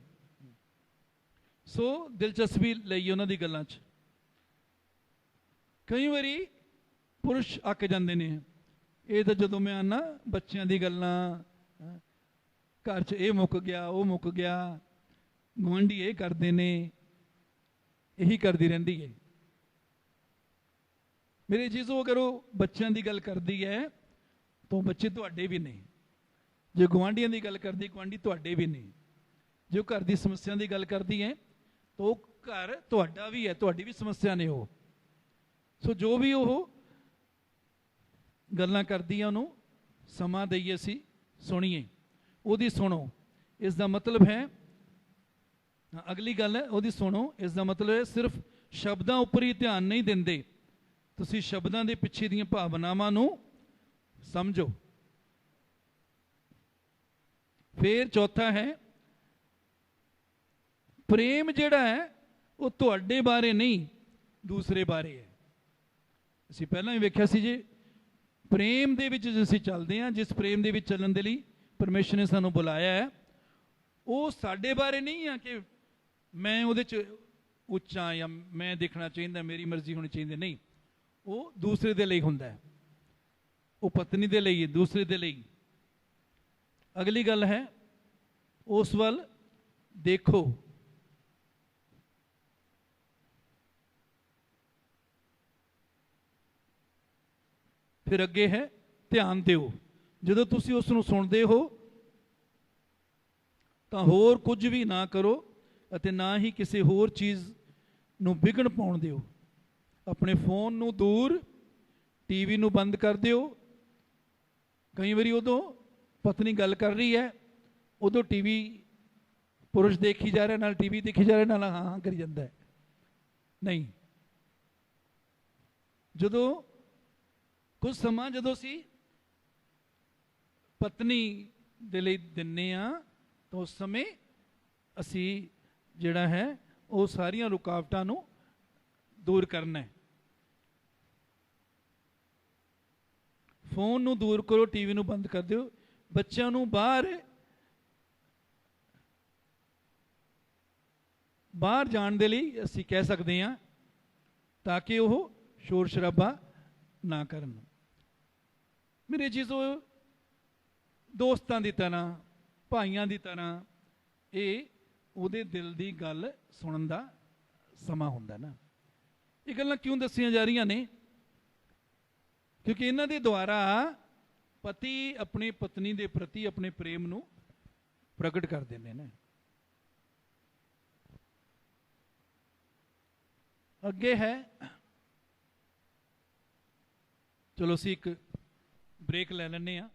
ਸੋ ਦਿਲਚਸਪੀ ਲਈ ਉਹਨਾਂ ਦੀ ਗੱਲਾਂ 'ਚ। ਕਈ ਵਾਰੀ ਪੁਰਸ਼ ਅੱਕ ਜਾਂਦੇ ਨੇ, ਇਹ ਤਾਂ ਜਦੋਂ ਮੈਂ ਆਨਾ ਬੱਚਿਆਂ ਦੀ ਗੱਲਾਂ, ਘਰ 'ਚ ਇਹ ਮੁੱਕ ਗਿਆ ਉਹ ਮੁੱਕ ਗਿਆ, ਗੁਆਂਢੀ ਇਹ ਕਰਦੇ ਨੇ, ਇਹੀ ਕਰਦੀ ਰਹਿੰਦੀ ਹੈ। ਮੇਰੇ ਜੀਜ਼ੋ ਅਗਰ ਉਹ ਬੱਚਿਆਂ ਦੀ ਗੱਲ ਕਰਦੀ ਹੈ ਤਾਂ ਬੱਚੇ ਤੁਹਾਡੇ ਵੀ ਨੇ। ਜੇ ਗੁਆਂਢੀਆਂ ਦੀ ਗੱਲ ਕਰਦੀ, ਗੁਆਂਢੀ ਤੁਹਾਡੇ ਵੀ ਨੇ। ਜੇ ਉਹ ਘਰ ਦੀ ਸਮੱਸਿਆ ਦੀ ਗੱਲ ਕਰਦੀ ਹੈ ਤਾਂ ਉਹ ਘਰ ਤੁਹਾਡਾ ਵੀ ਹੈ, ਤੁਹਾਡੀ ਵੀ ਸਮੱਸਿਆ ਨੇ ਉਹ। ਸੋ ਜੋ ਵੀ ਉਹ ਗੱਲਾਂ ਕਰਦੀ ਆ ਉਹਨੂੰ ਸਮਾਂ ਦਈਏ, ਅਸੀਂ ਸੁਣੀਏ, ਉਹਦੀ ਸੁਣੋ। ਇਸ ਦਾ ਮਤਲਬ ਹੈ, ਅਗਲੀ ਗੱਲ ਹੈ ਉਹਦੀ ਸੁਣੋ, ਇਸ ਦਾ ਮਤਲਬ ਹੈ ਸਿਰਫ ਸ਼ਬਦਾਂ ਉੱਪਰ ਹੀ ਧਿਆਨ ਨਹੀਂ ਦਿੰਦੇ, ਤੁਸੀਂ ਸ਼ਬਦਾਂ ਦੇ ਪਿੱਛੇ ਦੀਆਂ ਭਾਵਨਾਵਾਂ ਨੂੰ ਸਮਝੋ। ਫਿਰ ਚੌਥਾ ਹੈ, ਪ੍ਰੇਮ ਜਿਹੜਾ ਹੈ ਉਹ ਤੁਹਾਡੇ ਬਾਰੇ ਨਹੀਂ, ਦੂਸਰੇ ਬਾਰੇ ਹੈ। ਅਸੀਂ ਪਹਿਲਾਂ ਵੀ ਵੇਖਿਆ ਸੀ ਜੀ, ਪ੍ਰੇਮ ਦੇ ਵਿੱਚ ਅਸੀਂ ਚੱਲਦੇ ਹਾਂ, ਜਿਸ ਪ੍ਰੇਮ ਦੇ ਵਿੱਚ ਚੱਲਣ ਦੇ ਲਈ ਪਰਮੇਸ਼ਰ ਨੇ ਸਾਨੂੰ ਬੁਲਾਇਆ ਹੈ, ਉਹ ਸਾਡੇ ਬਾਰੇ ਨਹੀਂ ਆ ਕਿ ਮੈਂ ਉਹਦੇ 'ਚ ਉੱਚਾ ਜਾਂ ਮੈਂ ਦੇਖਣਾ ਚਾਹੀਦਾ, ਮੇਰੀ ਮਰਜ਼ੀ ਹੋਣੀ ਚਾਹੀਦੀ, ਨਹੀਂ। ਉਹ ਦੂਸਰੇ ਦੇ ਲਈ ਹੁੰਦਾ ਹੈ, ਉਹ ਪਤਨੀ ਦੇ ਲਈ, ਦੂਸਰੇ ਦੇ ਲਈ। ਅਗਲੀ ਗੱਲ ਹੈ, ਉਸ ਵੱਲ ਦੇਖੋ। ਫਿਰ ਅੱਗੇ ਹੈ ਧਿਆਨ ਦਿਓ। ਜਦੋਂ ਤੁਸੀਂ ਉਸ ਨੂੰ ਸੁਣਦੇ ਹੋ ਤਾਂ ਹੋਰ ਕੁਝ ਵੀ ਨਾ ਕਰੋ ਅਤੇ ਨਾ ਹੀ ਕਿਸੇ ਹੋਰ ਚੀਜ਼ ਨੂੰ ਵਿਘਨ ਪਾਉਣ ਦਿਓ। ਆਪਣੇ ਫੋਨ ਨੂੰ ਦੂਰ, ਟੀਵੀ ਨੂੰ ਬੰਦ ਕਰ ਦਿਓ। ਕਈ ਵਾਰੀ ਉਦੋਂ ਪਤਨੀ ਗੱਲ ਕਰ ਰਹੀ ਹੈ, ਉਦੋਂ ਟੀਵੀ ਪੁਰਸ਼ ਦੇਖੀ ਜਾ ਰਿਹਾ, ਨਾਲ ਟੀਵੀ ਦੇਖੀ ਜਾ ਰਿਹਾ, ਨਾਲ ਹਾਂ ਹਾਂ ਕਰੀ ਜਾਂਦਾ ਹੈ। ਨਹੀਂ, ਜਦੋਂ ਕੁਝ ਸਮਾਂ ਜਦੋਂ ਅਸੀਂ ਪਤਨੀ ਦੇ ਲਈ ਦਿੰਨੇ ਆ ਤਾਂ ਉਸ ਸਮੇਂ ਅਸੀਂ ਜਿਹੜਾ ਹੈ ਉਹ ਸਾਰੀਆਂ ਰੁਕਾਵਟਾਂ ਨੂੰ ਦੂਰ ਕਰਨਾ ਹੈ। ਫੋਨ ਨੂੰ ਦੂਰ ਕਰੋ, ਟੀਵੀ ਨੂੰ ਬੰਦ ਕਰ ਦਿਓ। ਬੱਚਿਆਂ ਨੂੰ ਬਾਹਰ ਜਾਣ ਦੇ ਲਈ ਅਸੀਂ ਕਹਿ ਸਕਦੇ ਹਾਂ, ਤਾਂ ਕਿ ਉਹ ਸ਼ੋਰ ਸ਼ਰਾਬਾ ਨਾ ਕਰਨ। ਮੇਰੇ ਜੀਜ਼ੋ, ਦੋਸਤਾਂ ਦੀ ਤਰ੍ਹਾਂ, ਭਾਈਆਂ ਦੀ ਤਰ੍ਹਾਂ ਇਹ ਉਹਦੇ ਦਿਲ ਦੀ ਗੱਲ ਸੁਣਨ ਦਾ ਸਮਾਂ ਹੁੰਦਾ ਨਾ। ਇਹ ਗੱਲਾਂ ਕਿਉਂ ਦੱਸੀਆਂ ਜਾ ਰਹੀਆਂ ਨੇ? ਕਿਉਂਕਿ ਇਹਨਾਂ ਦੇ ਦੁਆਰਾ ਪਤੀ ਆਪਣੀ ਪਤਨੀ ਦੇ ਪ੍ਰਤੀ ਆਪਣੇ ਪ੍ਰੇਮ ਨੂੰ ਪ੍ਰਗਟ ਕਰ ਦਿੰਦੇ ਨੇ। ਅੱਗੇ ਹੈ, ਚਲੋ ਅਸੀਂ ਇੱਕ ਬ੍ਰੇਕ ਲੈ ਲੈਂਦੇ ਹਾਂ।